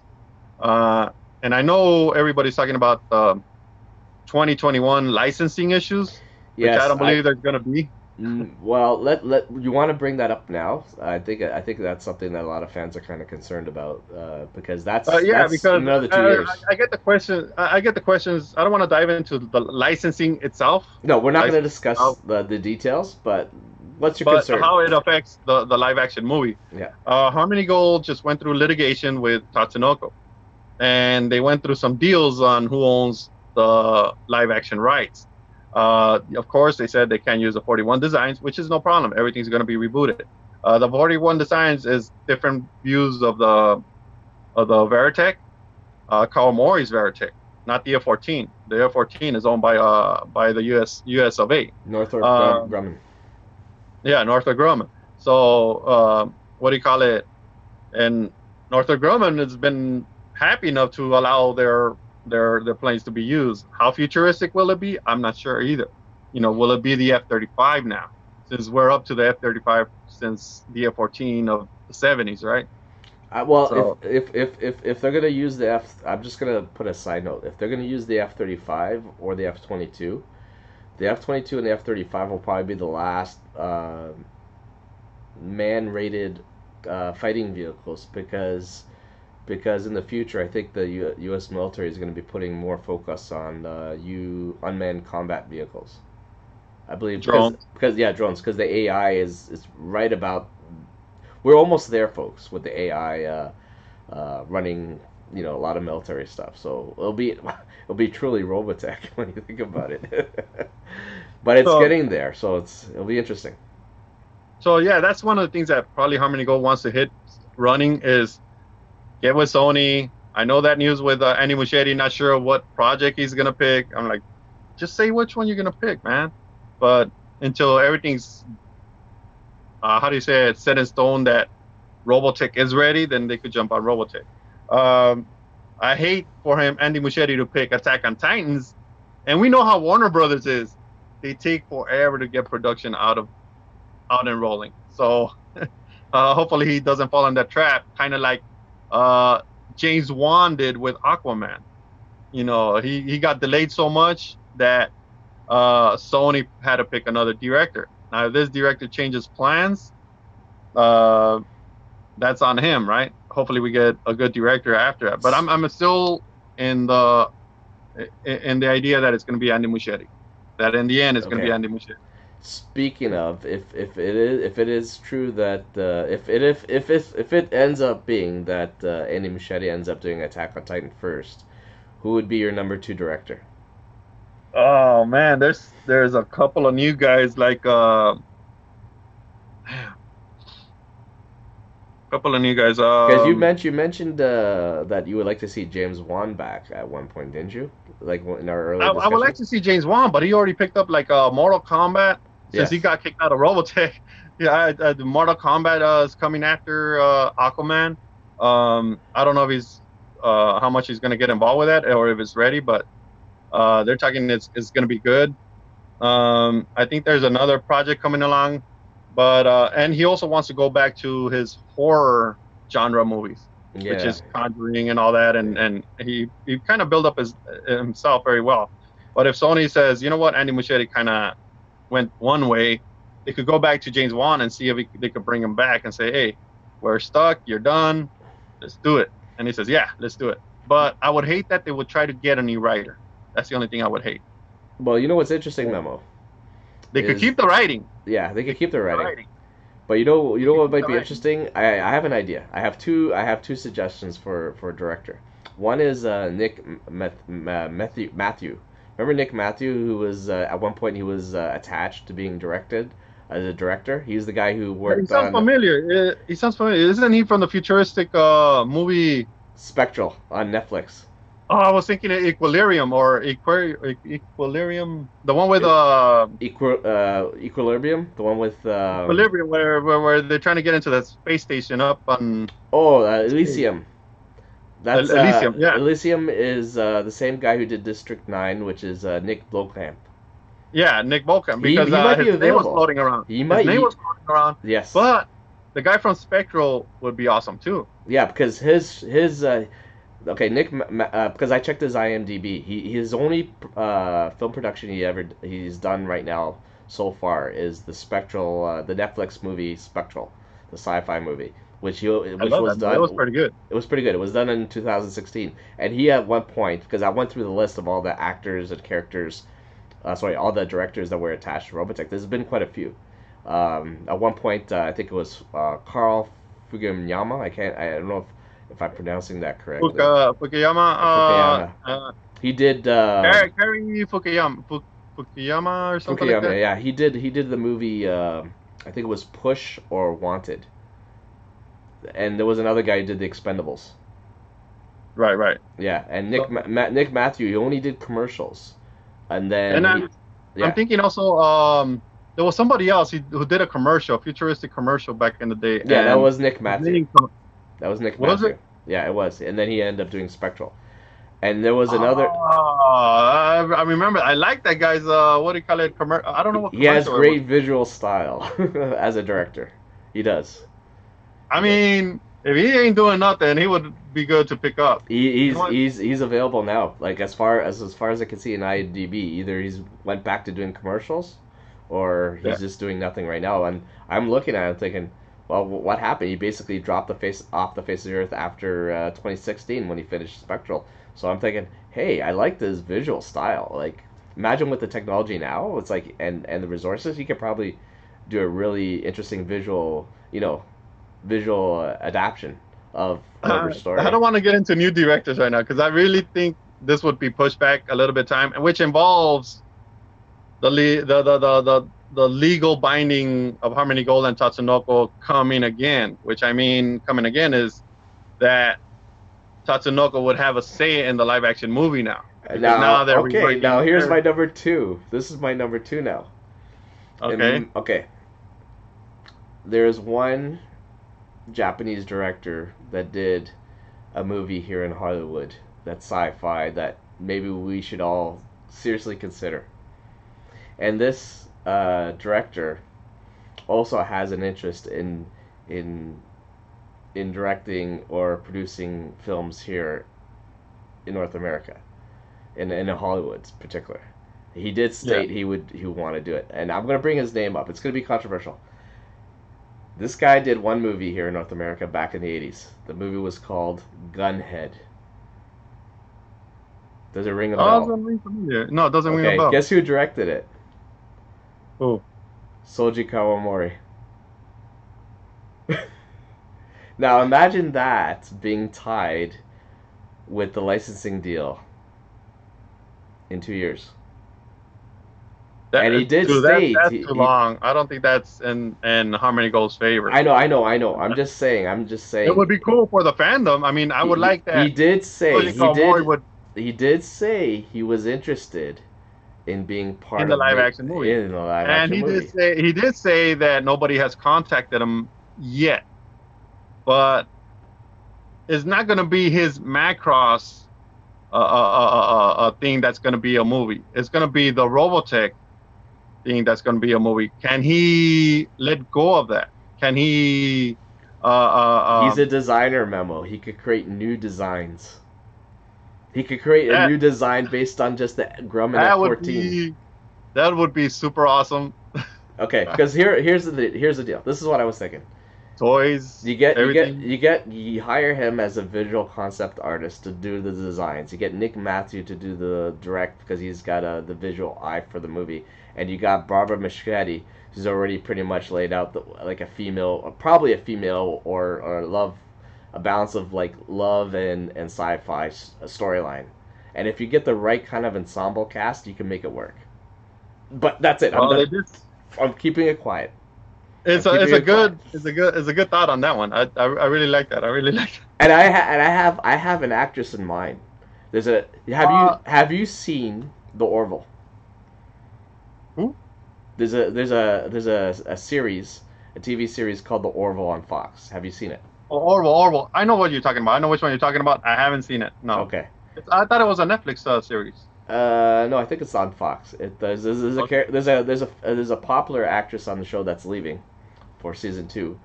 And I know everybody's talking about the 2021 licensing issues, which I don't believe there's going to be. Well, let you want to bring that up now? I think that's something that a lot of fans are kind of concerned about, because that's because another 2 years. I get the question. I get the questions. I don't want to dive into the licensing itself. No, we're not going to discuss the details, but what's your concern? How it affects the live action movie? Yeah. Harmony Gold just went through litigation with Tatsunoko, and they went through some deals on who owns the live action rights. Of course, they said they can't use the 41 designs, which is no problem. Everything's going to be rebooted. The 41 designs is different views of the Veritech. Carl Morey's Veritech, not the F-14. The F-14 is owned by the US of A. Northrop Grumman. Yeah, Northrop Grumman. So what do you call it? And Northrop Grumman has been happy enough to allow their planes to be used. How futuristic will it be? I'm not sure either. Will it be the F-35 now? Since we're up to the F-35 since the F-14 of the 70s, right? Well, so, if they're gonna use the I'm just gonna put a side note. If they're gonna use the F-35 or the F-22, the F-22 and the F-35 will probably be the last man-rated fighting vehicles because in the future I think the U.S. military is going to be putting more focus on unmanned combat vehicles. I believe drones because the AI is right about. We're almost there, folks, with the AI running a lot of military stuff. So it'll be truly Robotech when you think about it. But it's getting there, so it'll be interesting. So yeah, that's one of the things that probably Harmony Gold wants to hit running is get with Sony. I know that news with Andy Muschietti, not sure what project he's gonna pick. I'm like, just say which one you're gonna pick, man. But until everything's how do you say it, set in stone that Robotech is ready, then they could jump on Robotech. I hate for Andy Muschietti, to pick Attack on Titans, and we know how Warner Brothers is. They take forever to get production out and rolling. So hopefully he doesn't fall in that trap, kind of like James Wan did with Aquaman. He got delayed so much that Sony had to pick another director. Now, if this director changes plans, that's on him, right? Hopefully, we get a good director after that. But I'm still in the idea that it's going to be Andy Muschietti. That in the end, it's going to be Andy Muschietti. Speaking of, if it is true that if it ends up being that Andy Muschietti ends up doing Attack on Titan first, who would be your number 2 director? Oh man, there's a couple of new guys like couple of new guys. Because you mentioned that you would like to see James Wan back at one point, didn't you? Like in our early discussion. I would like to see James Wan, but he already picked up like Mortal Kombat since he got kicked out of Robotech. Yeah, the Mortal Kombat is coming after Aquaman. I don't know if he's how much he's going to get involved with that or if it's ready, but they're talking it's going to be good. I think there's another project coming along, but and he also wants to go back to his horror genre movies, which is Conjuring and all that, and he kind of built up himself very well. But if Sony says, you know what, Andy Muschietti kind of went one way, they could go back to James Wan and see if they could bring him back and say, hey, we're stuck, you're done, let's do it. And he says, yeah, let's do it. But I would hate that they would try to get a new writer. That's the only thing I would hate. Well, you know what's interesting, Memo? They could keep the writing. Yeah, they could keep the writing. But you know what might be interesting? I have an idea. I have two suggestions for a director. One is Nick Matthew. Remember Nick Matthew, who was at one point he was attached to being directed as a director. He's the guy who worked. He sounds familiar. He sounds familiar. Isn't he from the futuristic movie Spectral on Netflix? Oh, I was thinking of Equilibrium or Equilibrium, the one with Equilibrium, the one with Equilibrium, where they're trying to get into that space station up on. Elysium. That's Elysium. Yeah. Elysium is the same guy who did District 9, which is Nick Blomkamp. Yeah, Nick Blomkamp, because he might be his name was floating around. His name was floating around. Yes. But the guy from Spectral would be awesome too. Yeah, because his Nick, because I checked his IMDb. His only film production he's done right now so far is the Spectral, the Netflix movie Spectral, the sci-fi movie, which was done. It was pretty good. It was pretty good. It was done in 2016, and he at one point, because I went through the list of all the actors and characters, all the directors that were attached to Robotech. There's been quite a few. At one point, I think it was Carl Fukuyama. I don't know if I'm pronouncing that correctly. Fukuyama. He did Cary Fukuyama or something like Fukuyama. that. Yeah, he did the movie. I think it was Push or Wanted, and there was another guy who did the Expendables. Right, right. Yeah, and So, Nick Matthew, he only did commercials, and then and I'm yeah, thinking also there was somebody else who did a commercial, a futuristic commercial back in the day, yeah, that and was Nick his Matthew. name That was Nick was Matthew. it? Yeah, it was, and then he ended up doing Spectral, and there was another. Oh, I remember. I like that guy's what do you call it? I don't know what He has commercial it was. great visual style as a director. He does. I He does. mean, if he ain't doing nothing, he would be good to pick up. You know what? He's available now. Like as far as I can see in IMDb, either he's went back to doing commercials, or Yeah. he's just doing nothing right now. And I'm looking at him thinking, well, what happened? He basically dropped the face off the face of the earth after 2016 when he finished Spectral. So I'm thinking, hey, I like this visual style. Like, imagine with the technology now, it's like and the resources, you could probably do a really interesting visual adaptation of whatever I story. don't want to get into new directors right now because I really think this would be pushed back a little bit time, which involves the legal binding of Harmony Gold and Tatsunoko coming again. Which I mean, coming again is that Tatsunoko would have a say in the live action movie now because Now, now they're okay, rewriting now the here's my character. number two. This is my number two now. Okay. Okay, there's one Japanese director that did a movie here in Hollywood that's sci-fi that maybe we should all seriously consider. And this director also has an interest in in directing or producing films here in North America, in Hollywood in particular. He did Yeah. state he would want to do it, and I'm gonna bring his name up. It's gonna be controversial. This guy did one movie here in North America back in the '80s. The movie was called Gunhead. Does it ring a Oh, it bell? doesn't ring familiar. No, it doesn't ring a Okay, bell. guess who directed it? Oh, Soji Kawamori. Now imagine that being tied with the licensing deal in 2 years. And he did state that's too long. I don't think that's in Harmony Gold's favor. I know. I'm just It saying. would be cool for the fandom. I mean, I would like He that. did say Koji Kawamori would he did say he was interested in being in part the of live action movie, in the live and action movie. he did say that nobody has contacted him yet, but it's not going to be his Macross thing that's going to be a movie. It's going to be the Robotech thing that's going to be a movie. Can he let go of that? Can he? He's a designer, Memo. He could create new designs. He could create a That new design based on just the Grumman that would F-14. be that would be super awesome. Okay, because here's the deal. This is what I was thinking. Toys, everything. You hire him as a visual concept artist to do the designs. You get Nick Matthew to do the direct because he's got the visual eye for the movie, and you got Barbara Muschetti, who's already pretty much laid out like a female, probably a female or love, a balance of like love and sci-fi storyline. And if you get the right kind of ensemble cast, you can make it work. But that's it. Well, they did. I'm keeping it quiet. It's I'm keeping a it quiet. good it's a good thought on that one. I really like that. I really like that. And I have an actress in mind. There's a have you seen The Orville? Who? There's a series, a TV series called The Orville on Fox. Have you seen it? Oh, Orville. I know what you're talking about. I know which one you're talking about. I haven't seen it. No. Okay. I thought it was a Netflix series. No, I think it's on Fox. There's a popular actress on the show that's leaving for season 2,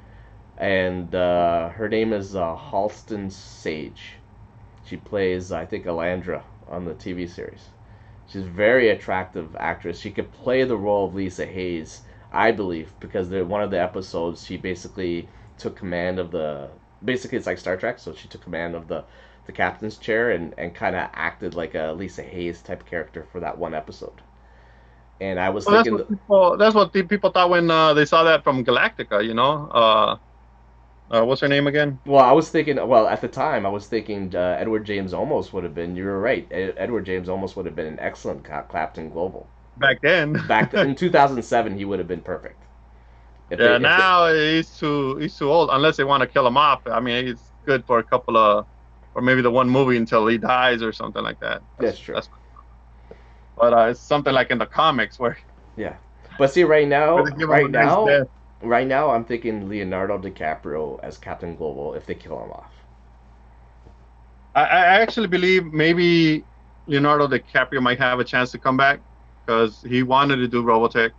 and her name is Halston Sage. She plays, I think, Alandra on the TV series. She's a very attractive actress. She could play the role of Lisa Hayes, I believe, because one of the episodes she basically took command of the. Basically, it's like Star Trek, so she took command of the captain's chair and kind of acted like a Lisa Hayes type character for that one episode. And I was Well, thinking, that's what the people thought when they saw that from Galactica. You know, What's her name again? Well, I was thinking. Well, at the time, I was thinking Edward James Olmos would have been. You were right. Edward James Olmos would have been an excellent Clapton Global. Back then. In 2007, he would have been perfect. Yeah, If they, now he's too old unless they want to kill him off. I mean, he's good for a couple of, or maybe the one movie until he dies or something like that. that's true. But it's something like in the comics where Yeah, but see, where they give him a nice death. right now, I'm thinking Leonardo DiCaprio as Captain Global if they kill him off. I actually believe maybe Leonardo DiCaprio might have a chance to come back because he wanted to do Robotech.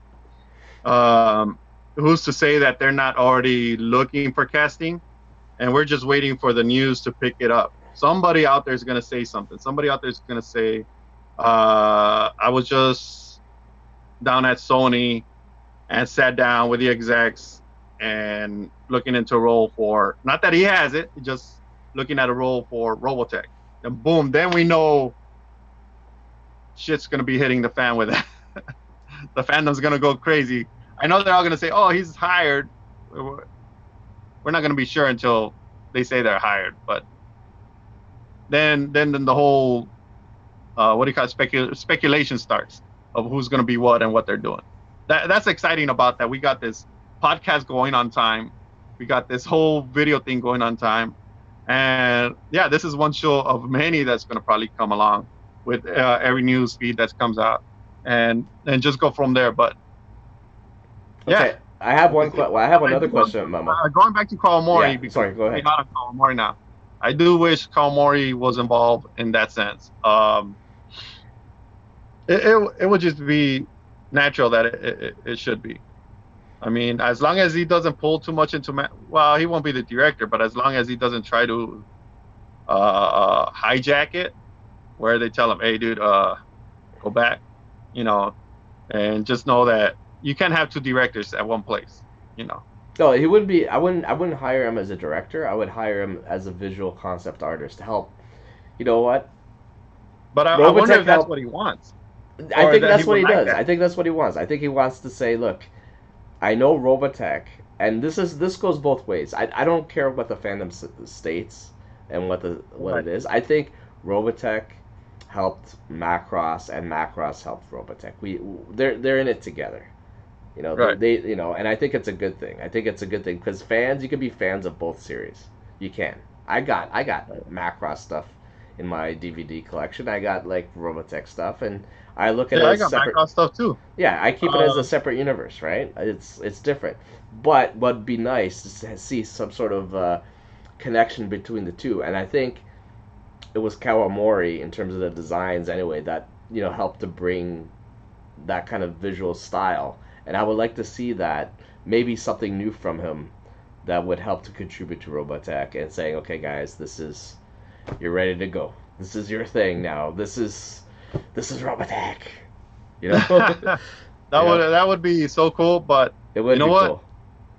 Um, who's to say that they're not already looking for casting, and we're just waiting for the news to pick it up? Somebody out there is going to say something. Somebody out there is going to say, I was just down at Sony and sat down with the execs and looking into a role for, not that he has it, just looking at a role for Robotech. And boom, then we know shit's going to be hitting the fan with that. The fandom's going to go crazy. I know they're all going to say, oh, he's hired. We're not going to be sure until they say they're hired. But then the whole, what do you call it, speculation starts of who's going to be what and what they're doing. That's exciting about that. We got this podcast going on time. We got this whole video thing going on time. And yeah, this is one show of many that's going to probably come along with every news feed that comes out, and just go from there. But yeah, okay. I have another question, Mama. Going back to Carl Morey. Yeah, sorry, go ahead. Not on Carl Morey now. I do wish Carl Morey was involved in that sense. It would just be natural that it should be. I mean, as long as he doesn't pull too much into well, he won't be the director, but as long as he doesn't try to hijack it, where they tell him, "Hey, dude, go back," and just know that you can't have two directors at one place, No, he wouldn't be. I wouldn't hire him as a director. I would hire him as a visual concept artist to help. You know what? But I wonder if that's what he wants. I think that's what he does. I think that's what he wants. I think he wants to say, look, I know Robotech, and this goes both ways. I don't care what the fandom states and what it is. I think Robotech helped Macross, and Macross helped Robotech. They're in it together. Right. And I think it's a good thing. I think it's a good thing because fans, you can be fans of both series. You can. I got Macross stuff in my DVD collection. I got like Robotech stuff, and I look at it as separate. Macross stuff too. Yeah, I keep it as a separate universe, right? It's different. But what'd be nice is to see some sort of connection between the two, and I think it was Kawamori in terms of the designs anyway that helped to bring that kind of visual style, and I would like to see that maybe something new from him that would help to contribute to Robotech and saying, okay, guys, you're ready to go. This is your thing now. This is Robotech. That would be so cool, but it would be what? Cool.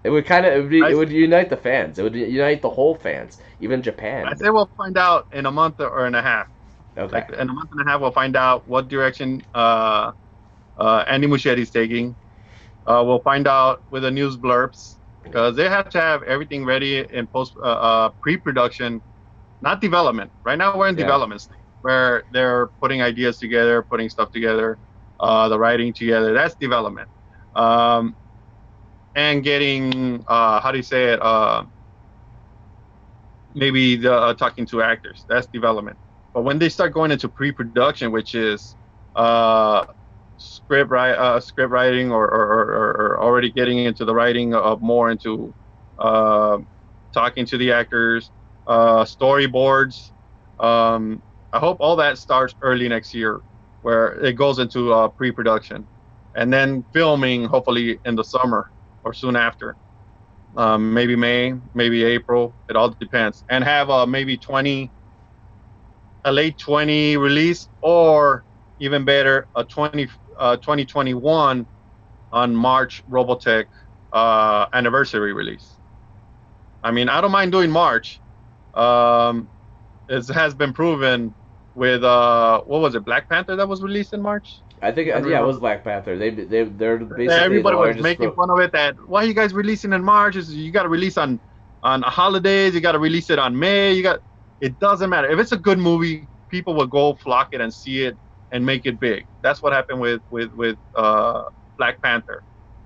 It would unite the fans. It would unite the whole fans, even Japan. I say we'll find out in a month or in a half. Okay. Like in a month and a half, we'll find out what direction Andy Muschietti's taking. We'll find out with the news blurbs because they have to have everything ready in pre-production, not development. Right now we're in development stage where they're putting ideas together, putting stuff together, the writing together. That's development. And getting how do you say it? Maybe talking to actors. That's development. But when they start going into pre-production, which is script writing or already getting into the writing of more into talking to the actors, storyboards. I hope all that starts early next year, where it goes into pre-production, and then filming hopefully in the summer or soon after. Maybe May, maybe April. It all depends. And have maybe a late 20 release, or even better, a 2021 on March Robotech anniversary release. I mean, I don't mind doing March. It has been proven with what was it, Black Panther that was released in March? I think it was Black Panther. They're basically everybody was making fun of it. That why are you guys releasing in March? You got to release on on holidays. You got to release it on May. It doesn't matter. If it's a good movie, people will go flock it and see it and make it big. That's what happened with Black Panther.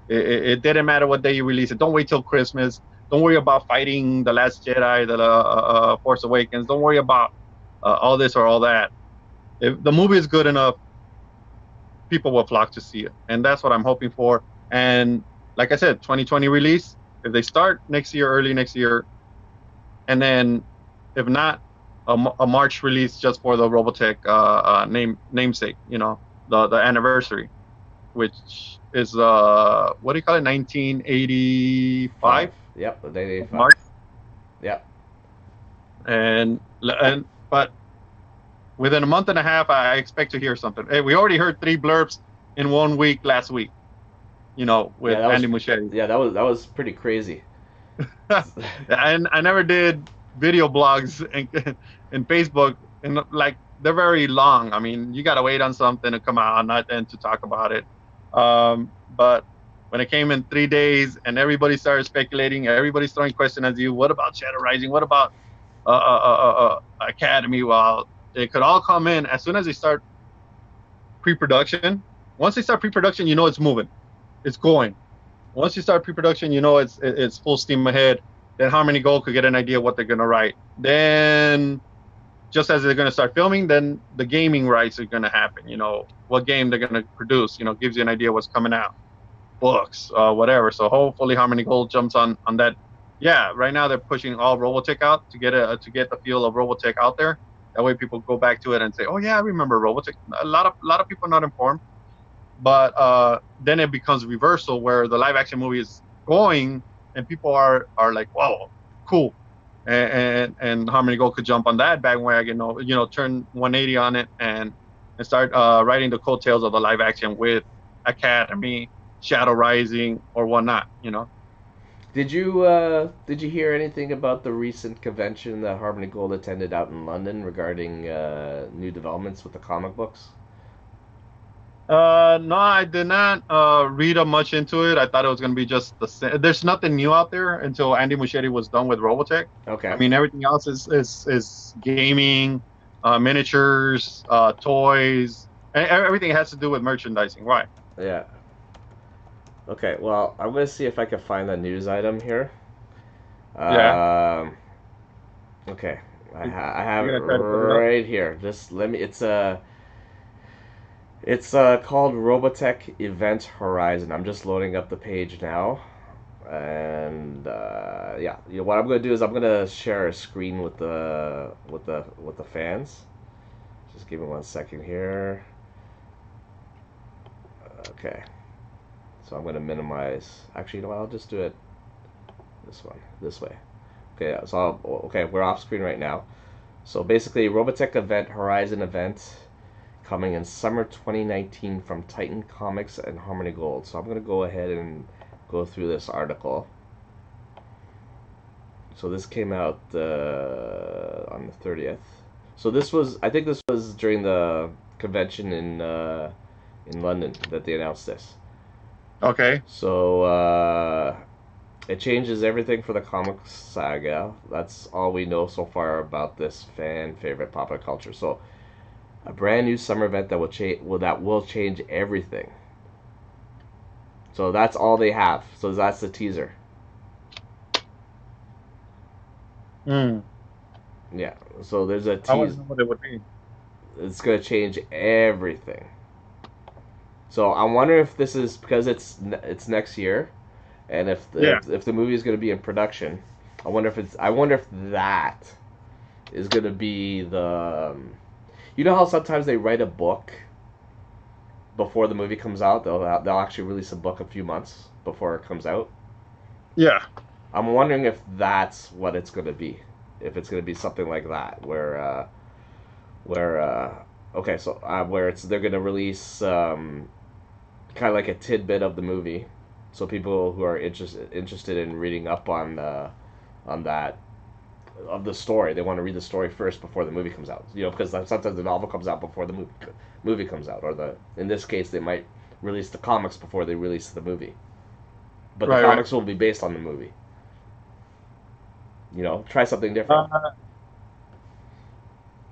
It didn't matter what day you release it. Don't wait till Christmas. Don't worry about fighting the Last Jedi, the Force Awakens. Don't worry about all this or all that. If the movie is good enough, people will flock to see it, and that's what I'm hoping for. And like I said, 2020 release. If they start next year, early next year, and then if not, a March release just for the Robotech namesake, the anniversary, which is what do you call it, 1985? Yep, the date 85. March. Yep. And but within a month and a half, I expect to hear something. Hey, we already heard 3 blurbs in 1 week last week. With Andy Muschetti. Yeah, that was pretty crazy. And I never did video blogs in Facebook, and like they're very long. I mean, you gotta wait on something to come out, not then to talk about it. But when it came in 3 days, and everybody started speculating, everybody's throwing questions at you. What about Shadow Rising? What about Academy? Well, they could all come in as soon as they start pre-production. Once they start pre-production, it's moving, it's going. Once you start pre-production, it's full steam ahead. Then Harmony Gold could get an idea what they're gonna write. Then, just as they're gonna start filming, then the gaming rights are gonna happen. What game they're gonna produce. Gives you an idea what's coming out, books, whatever. So hopefully Harmony Gold jumps on that. Yeah, right now they're pushing all Robotech out to get the feel of Robotech out there. That way people go back to it and say, oh yeah, I remember Robotech. A lot of people are not informed. But then it becomes reversal where the live action movie is going and people are like, wow, cool. And Harmony Gold could jump on that bandwagon, turn 180 on it and start writing the coattails of the live action with Academy, Shadow Rising, or whatnot, Did you hear anything about the recent convention that Harmony Gold attended out in London regarding new developments with the comic books? No, I did not read much into it. I thought it was going to be just the same. There's nothing new out there until Andy Muschietti was done with Robotech. Okay. I mean, everything else is gaming, miniatures, toys, and everything has to do with merchandising. Why? Yeah. Okay, well, I'm going to see if I can find the news item here. Yeah. Okay, I have it right here. Just let me. It's called Robotech Event Horizon. I'm just loading up the page now, and yeah, what I'm gonna do is I'm gonna share a screen with the fans. Just give me 1 second here. Okay, so I'm gonna minimize. Actually, you know what? I'll just do it this way. Okay, so we're off screen right now. So basically, Robotech Event Horizon event. Coming in summer 2019 from Titan Comics and Harmony Gold. So I'm going to go ahead and go through this article. So this came out on the 30th. So I think this was during the convention in London that they announced this. Okay. So it changes everything for the comics saga. That's all we know so far about this fan favorite popular culture. So a brand new summer event that will change everything. So that's all they have. So that's the teaser. Yeah. So there's a teaser. I wonder what it would be. It's gonna change everything. So I wonder if this is because it's next year, and if the movie is gonna be in production. I wonder if that is gonna be the. You know how sometimes they write a book before the movie comes out? They'll actually release a book a few months before it comes out. Yeah. I'm wondering if that's what it's going to be. If it's going to be something like that, where they're going to release kind of like a tidbit of the movie, so people who are interested in reading up on that. Of the story, they want to read the story first before the movie comes out. Because sometimes the novel comes out before the movie comes out, or in this case they might release the comics before they release the movie. But the comics will be based on the movie. Try something different.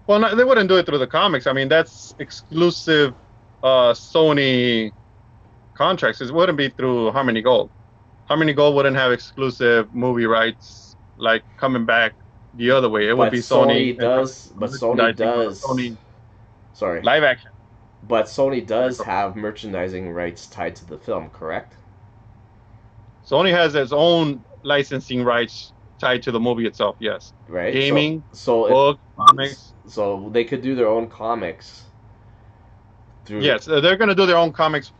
Well, no, they wouldn't do it through the comics. I mean, that's exclusive Sony contracts. It wouldn't be through Harmony Gold. Harmony Gold wouldn't have exclusive movie rights like coming back the other way. It would But be Sony. Sony does. But Sony does. Sony Sorry. live action. But Sony does have merchandising rights tied to the film, correct? Sony has its own licensing rights tied to the movie itself. Yes. Right. Gaming, so book, comics. So they could do their own comics. Yes, they're gonna do their own comics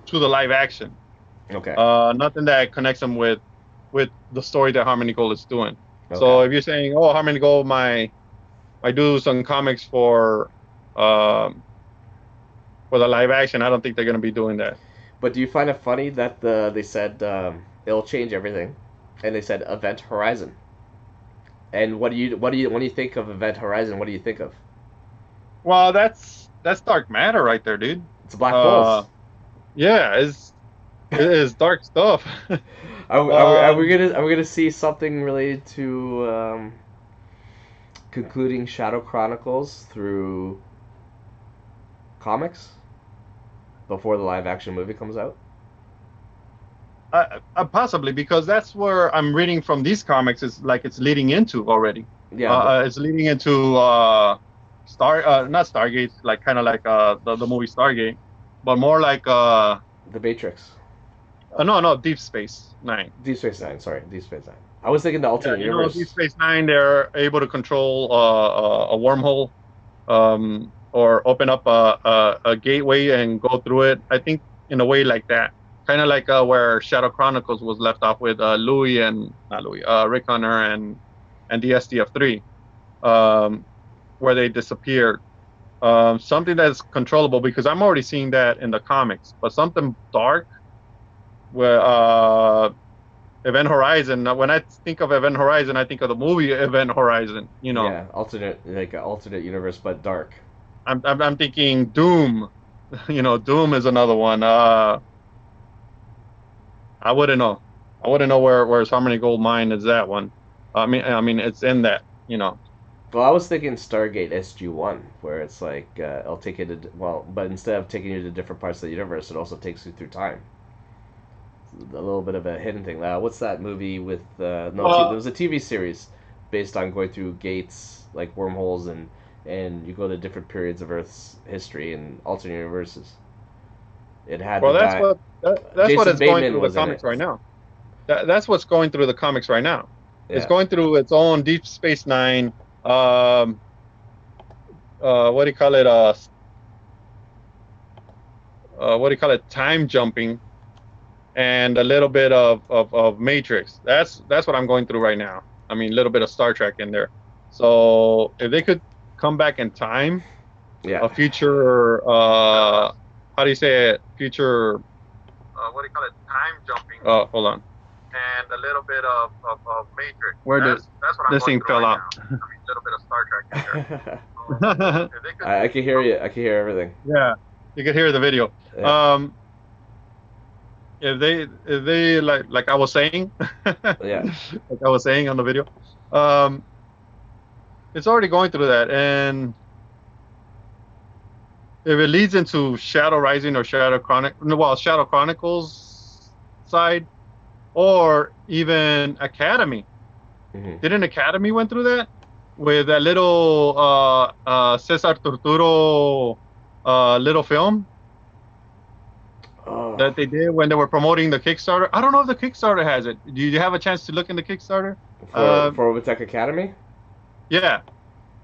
to the live action. Okay. Nothing that connects them with the story that Harmony Gold is doing. Okay. So if you're saying, "Oh, Harmony Gold, I do some comics for the live action," I don't think they're going to be doing that. But do you find it funny that they said it'll change everything, and they said Event Horizon? And when you think of Event Horizon, what do you think of? Well, that's dark matter right there, dude. It's black holes. Yeah, it is dark stuff. Are we gonna see something related to concluding Shadow Chronicles through comics before the live action movie comes out? Possibly, because that's where I'm reading from these comics. It's like it's leading into already. Yeah, it's leading into not Stargate, like kind of like the movie Stargate, but more like The Matrix. No, Deep Space Nine. Deep Space Nine. Sorry, Deep Space Nine. I was thinking the alternate universe. Deep Space Nine, they're able to control a wormhole, or open up a gateway and go through it. I think in a way like that, kind of like where Shadow Chronicles was left off with Rick Hunter and the SDF-3, where they disappeared. Something that's controllable, because I'm already seeing that in the comics, but something dark. Where Event Horizon. When I think of Event Horizon, I think of the movie Event Horizon. Yeah, alternate universe, but dark. I'm thinking Doom. Doom is another one. I wouldn't know. I wouldn't know where's Harmony Gold Mine is that one. I mean, it's in that. Well, I was thinking Stargate SG-1, where it's like it'll take you but instead of taking you to different parts of the universe, it also takes you through time. A little bit of a hidden thing. What's that movie with? There was a TV series based on going through gates, like wormholes, and you go to different periods of Earth's history and alternate universes. It had. Well, that's what it's going through the comics right now. That's what's going through the comics right now. Yeah. It's going through its own Deep Space Nine. What do you call it? What do you call it? Time jumping. And a little bit of Matrix. That's what I'm going through right now. I mean, a little bit of Star Trek in there. So if they could come back in time, a future, how do you say it? Future, what do you call it? Time jumping. Oh, hold on. And a little bit of Matrix. That's what I'm this thing fell right out. I mean, a little bit of Star Trek in there. So, I can hear you. I can hear everything. Yeah, you can hear the video. Yeah. If they like I was saying, yeah, like I was saying on the video, it's already going through that, and if it leads into Shadow Rising or Shadow Chronicles side, or even Academy. Mm-hmm. Didn't Academy went through that with that little Cesar Torturo little film? That they did when they were promoting the Kickstarter. I don't know if the Kickstarter has it. Do you have a chance to look in the Kickstarter? For Robotech Academy? Yeah.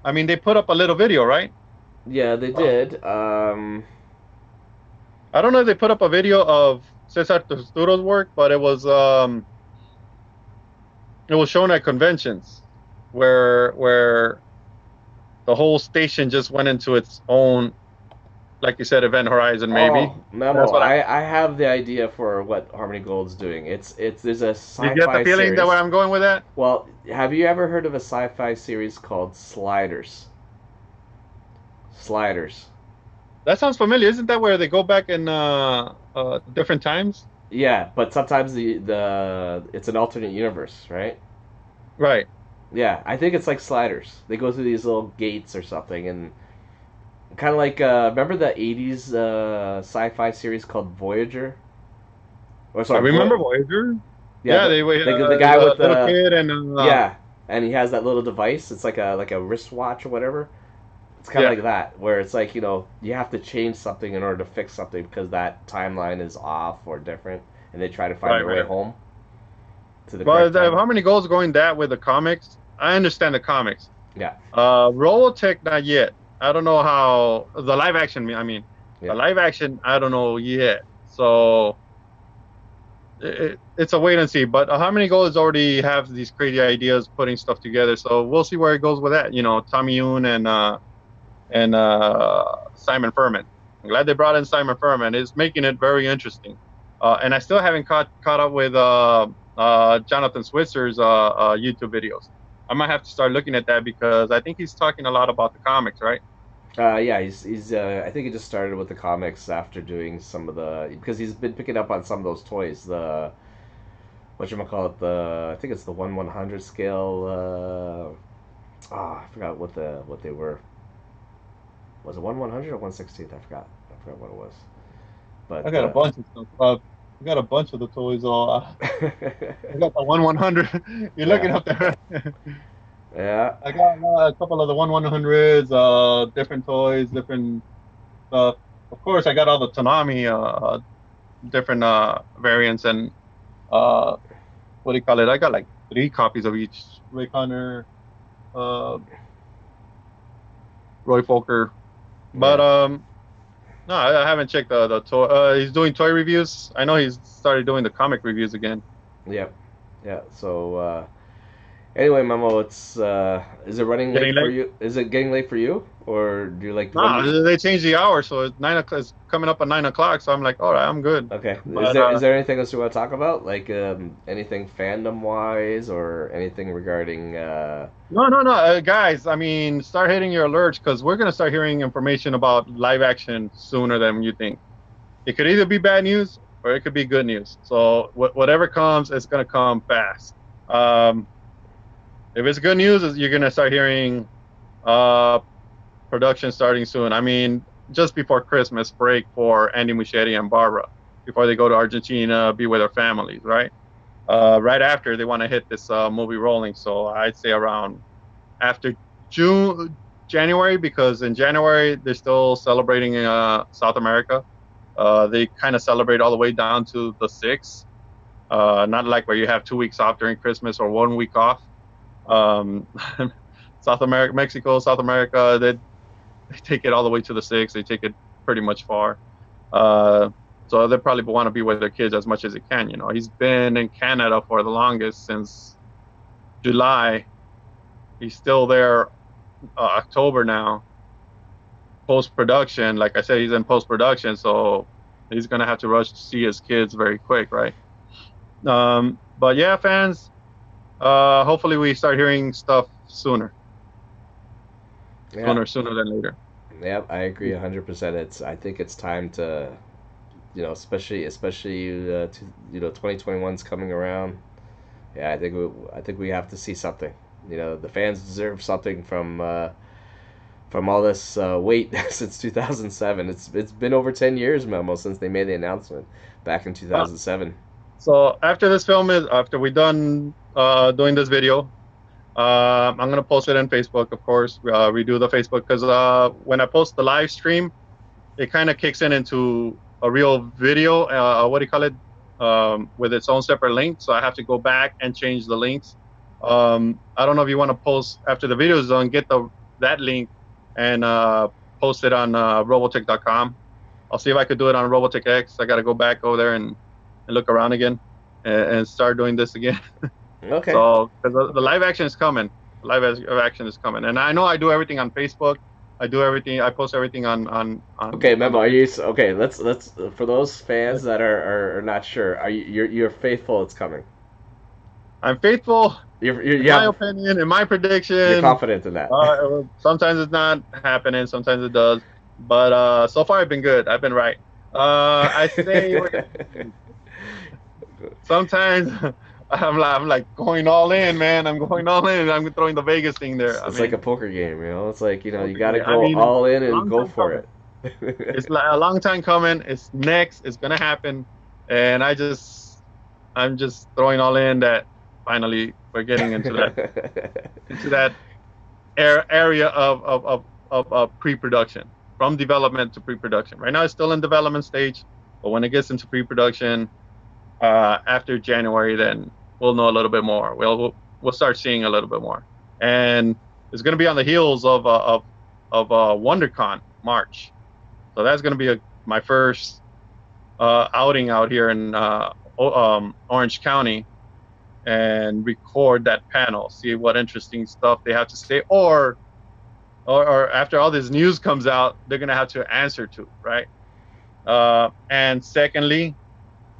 I mean, they put up a little video, right? Yeah, they did. I don't know if they put up a video of Cesar Torturo's work, but it was shown at conventions where the whole station just went into its own, like you said, Event Horizon, maybe. Memo, I have the idea for what Harmony Gold's doing. There's a sci-fi. You get the feeling that where I'm going with that? Well, have you ever heard of a sci-fi series called Sliders? Sliders. That sounds familiar. Isn't that where they go back in different times? Yeah, but sometimes it's an alternate universe, right? Right. Yeah, I think it's like sliders. They go through these little gates or something, and kind of like remember the '80s sci-fi series called Voyager? Or I sorry, remember Voyager. yeah, Yeah, they the guy with little the kid and yeah, and he has that little device. It's like a wristwatch or whatever. It's kind of yeah, like that, where it's like you have to change something in order to fix something because that timeline is off or different, and they try to find right, their way right. home to the correct But time. how many goals going that with the comics? I understand the comics. Yeah, Robotech, not yet. I don't know how the live action. I mean, the yeah. live action. I don't know yet. So it's a wait and see. But how many goals already have these crazy ideas putting stuff together? So we'll see where it goes with that. Tommy Yoon and Simon Furman. I'm glad they brought in Simon Furman. It's making it very interesting. And I still haven't caught up with Jonathan Switzer's YouTube videos. I might have to start looking at that because I think he's talking a lot about the comics, right? Yeah, he's I think he just started with the comics after doing some of the because he's been picking up on some of those toys. The whatchamacallit, I think it's the 1/100 scale. I forgot what they were. Was it 1/100 or 1/16? I forgot what it was. I But got a bunch of stuff. I got a bunch of the toys. I got the 1/100. You're yeah, looking up there. yeah, I got a couple of the 1/100s, different toys, different stuff. Of course, I got all the Tanami, different variants and uh, what do you call it? I got like 3 copies of each. Ray Connor, uh, Roy Fokker. But yeah, no, I haven't checked the toy. He's doing toy reviews. I know he's started doing the comic reviews again. yeah, yeah. So anyway, Memo, it's is it running late Getting for late. you? Is it getting late for you, or do you like when do you? No, they changed the hour, so it's 9 o'clock. It's coming up at 9 o'clock. So I'm like, all right, I'm good. Okay. But Is there anything else you want to talk about? Like anything fandom wise or anything regarding no, guys. I mean, start hitting your alerts because we're gonna start hearing information about live action sooner than you think. It could either be bad news or it could be good news. So whatever comes, it's gonna come fast. Um, if it's good news, you're gonna start hearing uh, production starting soon. I mean, just before Christmas break for Andy Muschetti and Barbara, before they go to Argentina, be with their families, right? Right after they want to hit this movie rolling. So I'd say around after January, because in January they're still celebrating South America. They kind of celebrate all the way down to the 6th. Not like where you have 2 weeks off during Christmas or 1 week off. Um, South America, Mexico, South America, they take it all the way to the 6th. They take it pretty much far. So they probably want to be with their kids as much as they can. He's been in Canada for the longest, since July. He's still there October now. Post production, like I said, he's in post production, so he's gonna have to rush to see his kids very quick, right? But yeah, fans, hopefully we start hearing stuff sooner, yeah. sooner than later. Yeah, I agree 100%. I think it's time to especially 2021's coming around. Yeah, I think we have to see something. The fans deserve something from all this wait since 2007. It's been over 10 years, Memo, since they made the announcement back in Uh, 2007. so after we're done doing this video, I'm gonna post it on Facebook, of course. Redo the Facebook because when I post the live stream, it kind of kicks into a real video. What do you call it? With its own separate link. So I have to go back and change the links. I don't know if you want to post after the video is done, get that link and post it on Robotech.com. I'll see if I could do it on Robotech X. I got to go back over there and look around again and start doing this again. Okay. So, because the live action is coming. Live action is coming. And I know I do everything on Facebook. I do everything. I post everything on Okay, on Memo, the are you Facebook. okay? Let's for those fans that are not sure. Are you're faithful? It's coming. I'm faithful, in You my have opinion, in my you're prediction. confident in that. Sometimes it's not happening. Sometimes it does. But so far, I've been good. I've been right. I say sometimes I'm like going all in, man. I'm going all in. I'm throwing the Vegas thing there. I It's like a mean, poker game, you know. It's like, you know, you got to okay, I go mean, all in and long go time for coming. it. It's like a long time coming. It's next. It's gonna happen, and I'm just throwing all in that finally we're getting into that area of pre-production, from development to pre-production. Right now, it's still in development stage, but when it gets into pre-production after January, then we'll know a little bit more. We'll start seeing a little bit more, and it's going to be on the heels of WonderCon March. So that's going to be my first outing out here in Orange County, and record that panel, see what interesting stuff they have to say, or after all this news comes out, they're gonna have to answer to, right? And secondly,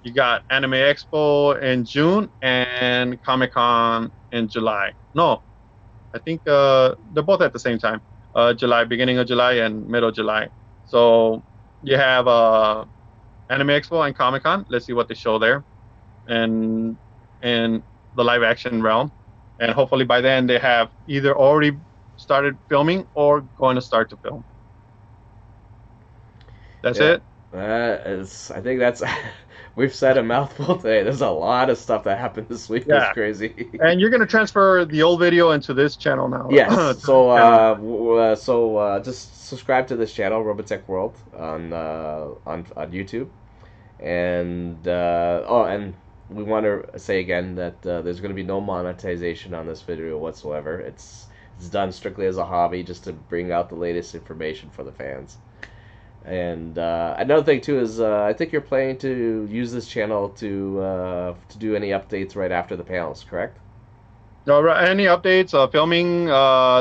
you got Anime Expo in June and Comic Con in July. No, I think they're both at the same time. July, beginning of July and middle of July. So you have Anime Expo and Comic Con. Let's see what they show there, and in the live action realm. And hopefully by then they have either already started filming or going to start to film. That's Yeah, it. I think that's we've said a mouthful today. There's a lot of stuff that happened this week. It's Yeah. crazy. And you're going to transfer the old video into this channel now. Yes. To So, this channel. just subscribe to this channel, Robotech World, on YouTube, and and we want to say again that there's going to be no monetization on this video whatsoever. It's done strictly as a hobby, just to bring out the latest information for the fans. And another thing too is I think you're planning to use this channel to do any updates right after the panels, correct? All right, any updates? Filming.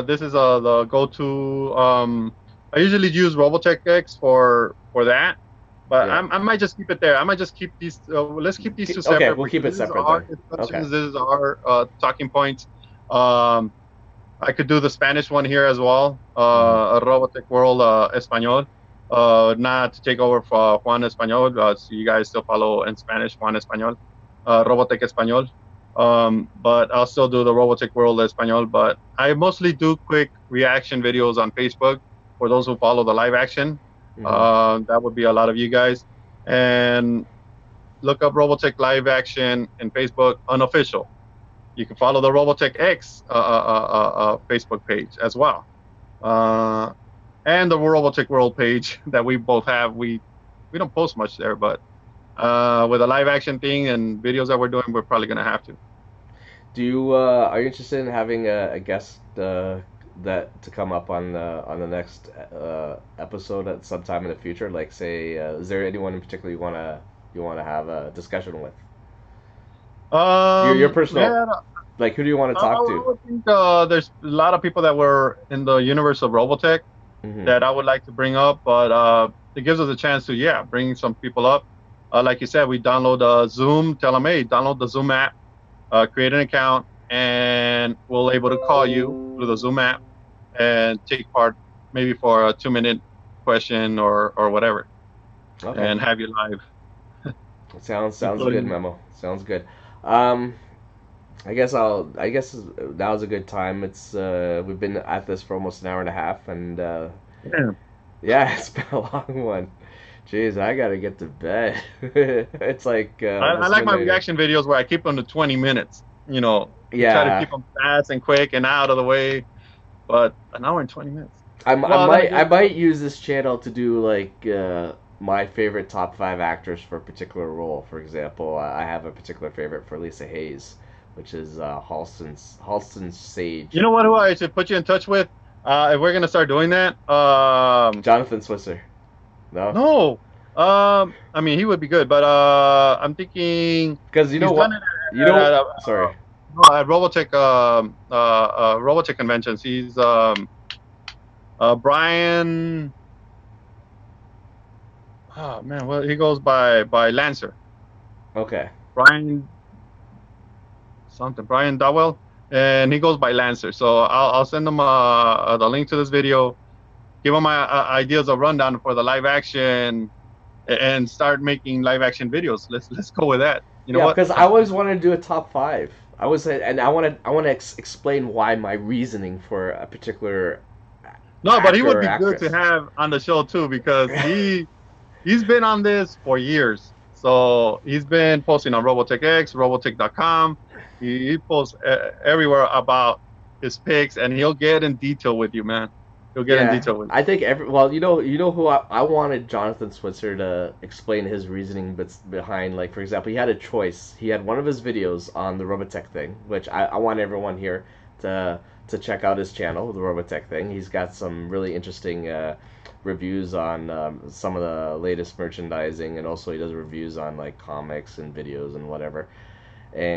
This is the go-to. I usually use Robotech X for that, but Yeah. I might just keep it there. I might just keep these. Let's keep these two Okay, separate. we'll keep it This is separate our then. discussions. Okay. This is our talking points. I could do the Spanish one here as well. Robotech World Español. Not to take over for Juan Español. So you guys still follow in Spanish, Juan Español. Robotech Español. But I'll still do the Robotech World Español. But I mostly do quick reaction videos on Facebook for those who follow the live action. That would be a lot of you guys. And look up Robotech live action in Facebook, unofficial. You can follow the Robotech X Facebook page as well, and the Robotech World page that we both have. We don't post much there, but with a live action thing and videos that we're doing, we're probably gonna have to. Do you are you interested in having a guest that to come up on the next episode at some time in the future? Like, say, is there anyone in particular you wanna have a discussion with? Your personal, Yeah, like, who do you want to talk I to? would think there's a lot of people that were in the universe of Robotech that I would like to bring up, but it gives us a chance to bring some people up. Like you said, we download Zoom. Tell them, hey, download the Zoom app, create an account, and we'll able to call you through the Zoom app and take part maybe for a 2-minute question or whatever, Okay. and have you live. Sounds good, Memo. Sounds good. I guess now's a good time. It's we've been at this for almost an hour and a half, and yeah, it's been a long one. Jeez, I gotta get to bed. It's like I like my reaction videos where I keep them to 20 minutes. You know, try to keep them fast and quick and out of the way. But an hour and 20 minutes. I might use this channel to do like my favorite top 5 actors for a particular role. For example, I have a particular favorite for Lisa Hayes, which is Halston Sage. You know what? Who I should put you in touch with? If we're gonna start doing that, Jonathan Swisser. No. No. I mean, he would be good, but I'm thinking because you know what? Sorry. At Robotech Robotech conventions, he's Brian. Oh man, well, he goes by Lancer. Okay. Brian Dowell, and he goes by Lancer. So I'll send him the link to this video, give him my ideas of rundown for the live action, and start making live action videos. Let's go with that. You know Yeah, what? because I always wanted to do a top five. And I want to explain why my reasoning for a particular No, but he actor would or be good to actress. have on the show too because he's been on this for years. So he's been posting on Robotech X, Robotech.com. He posts everywhere about his picks, and he'll get in detail with you, man. He'll get in Yeah, detail with you. I think well, you know who I wanted Jonathan Switzer to explain his reasoning behind, like, for example, he had a choice. He had one of his videos on the Robotech thing, which I want everyone here to check out his channel, the Robotech thing. He's got some really interesting reviews on some of the latest merchandising, and also he does reviews on like comics and videos and whatever.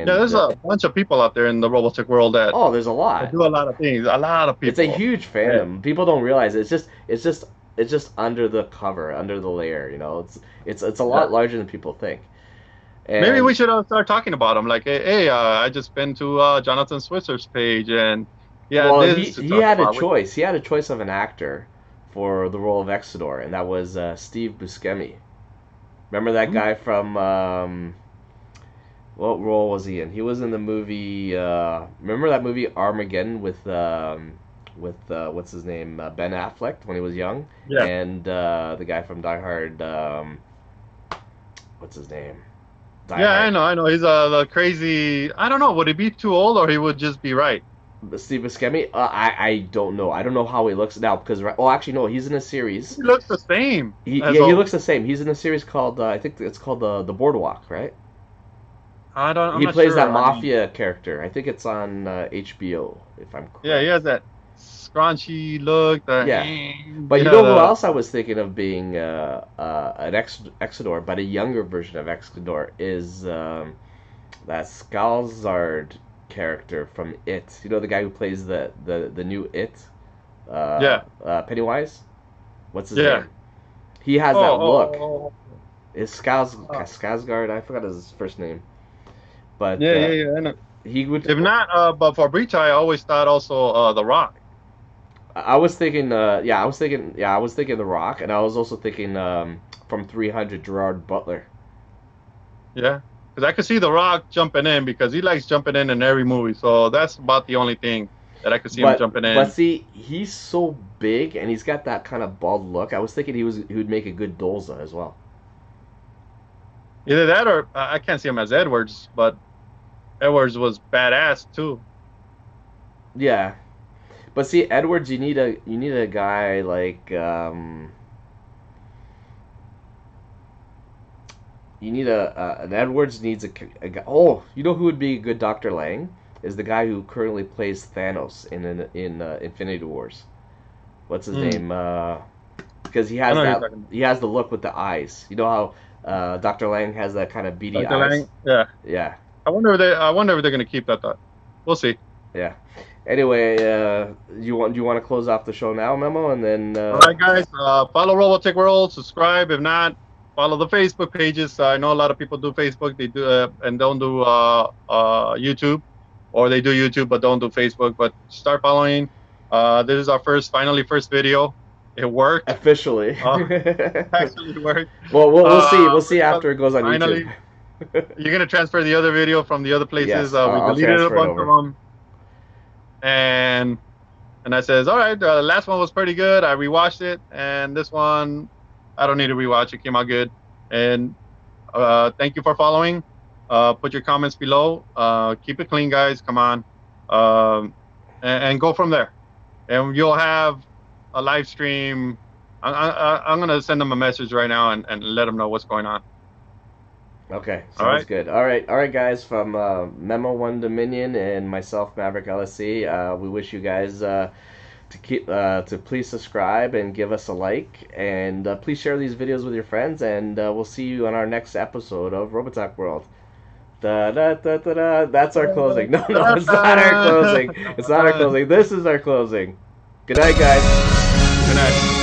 Yeah, And there's a bunch of people out there in the Robotech world oh, there's a that lot. do a lot of things. A lot of It's a people. huge Yeah. fandom. People don't realize it. It's just under the cover, under the layer. It's a Yeah. lot larger than people think. Maybe we And should start talking about him. Like, hey, I just been to Jonathan Switzer's page, and yeah, well, he this to he talk had a about. choice. He had a choice of an actor for the role of Exodor, and that was Steve Buscemi. Remember that Hmm? guy from what role was he in? He was in the movie. Remember that movie Armageddon with what's his name, Ben Affleck when he was young, Yeah. and the guy from Die Hard. What's his name? Die Yeah, Hard. I know. He's the crazy. I don't know. Would he be too old, or he would just be right? Steve Buscemi. I don't know. I don't know how he looks now because actually no, he's in a series. He looks the same as He old. looks the same. He's in a series called I think it's called the Boardwalk, right? I don't. I'm He not plays that sure. I mean, mafia character. I think it's on HBO if I'm yeah, he correct. has that scrunchy look. Yeah. But You you know know who the. else I was thinking of being an Exodor, but a younger version of Exodor is that Skarsgård character from It. You know the guy who plays the new It, Yeah. Pennywise. What's his Yeah. name? He has Oh, that look. oh, It's oh. Skarsgård. I forgot his first name, but Yeah, yeah, yeah. I know. he would. If not, but for Breach, I always thought also The Rock. I was thinking, I was thinking The Rock, and I was also thinking from 300 Gerard Butler. Yeah, because I could see The Rock jumping in because he likes jumping in every movie. So that's about the only thing that I could see him jumping But in. see, he's so big and he's got that kind of bald look. I was thinking he would make a good Dolza as well. Either that or I can't see him as Edwards, but Edwards was badass too. Yeah, but see, Edwards, you need a guy like you need an Edwards needs a guy. Oh, you know who would be a good Dr. Lang is the guy who currently plays Thanos in Infinity Wars. What's his Hmm. name? Because I know who you're talking about. he has the look with the eyes. You know how Dr. Lang has that kind of beady Dr. eyes. Lang. Yeah. Yeah, I wonder if they're gonna keep that thought. We'll see. yeah. Anyway, do you want to close off the show now, Memo, and then All right, guys. Follow Robotech World. Subscribe. If not, follow the Facebook pages. I know a lot of people do Facebook. They do and don't do YouTube, or they do YouTube but don't do Facebook. But start following. This is our first video. It worked. officially. Actually worked. Well, we'll see. We'll see But after it goes on finally, YouTube. you're gonna transfer the other video from the other places. Yes, We I'll deleted a transfer it bunch over. of them, and I says, all right, the last one was pretty good. I rewatched it, and this one, I don't need to rewatch. It came out good, and thank you for following. Put your comments below. Keep it clean, guys. Come on, and go from there. And you'll have a live stream. I'm gonna send them a message right now and let them know what's going on. Okay, All sounds right. good. All right, guys. From Memo One Dominion and myself, Maverick LSC. We wish you guys to please subscribe and give us a like, and please share these videos with your friends. And we'll see you on our next episode of Robotech World. Da, da, da, da, da. That's our closing. No, it's not our closing. It's not our closing. This is our closing. Good night, guys. Good night.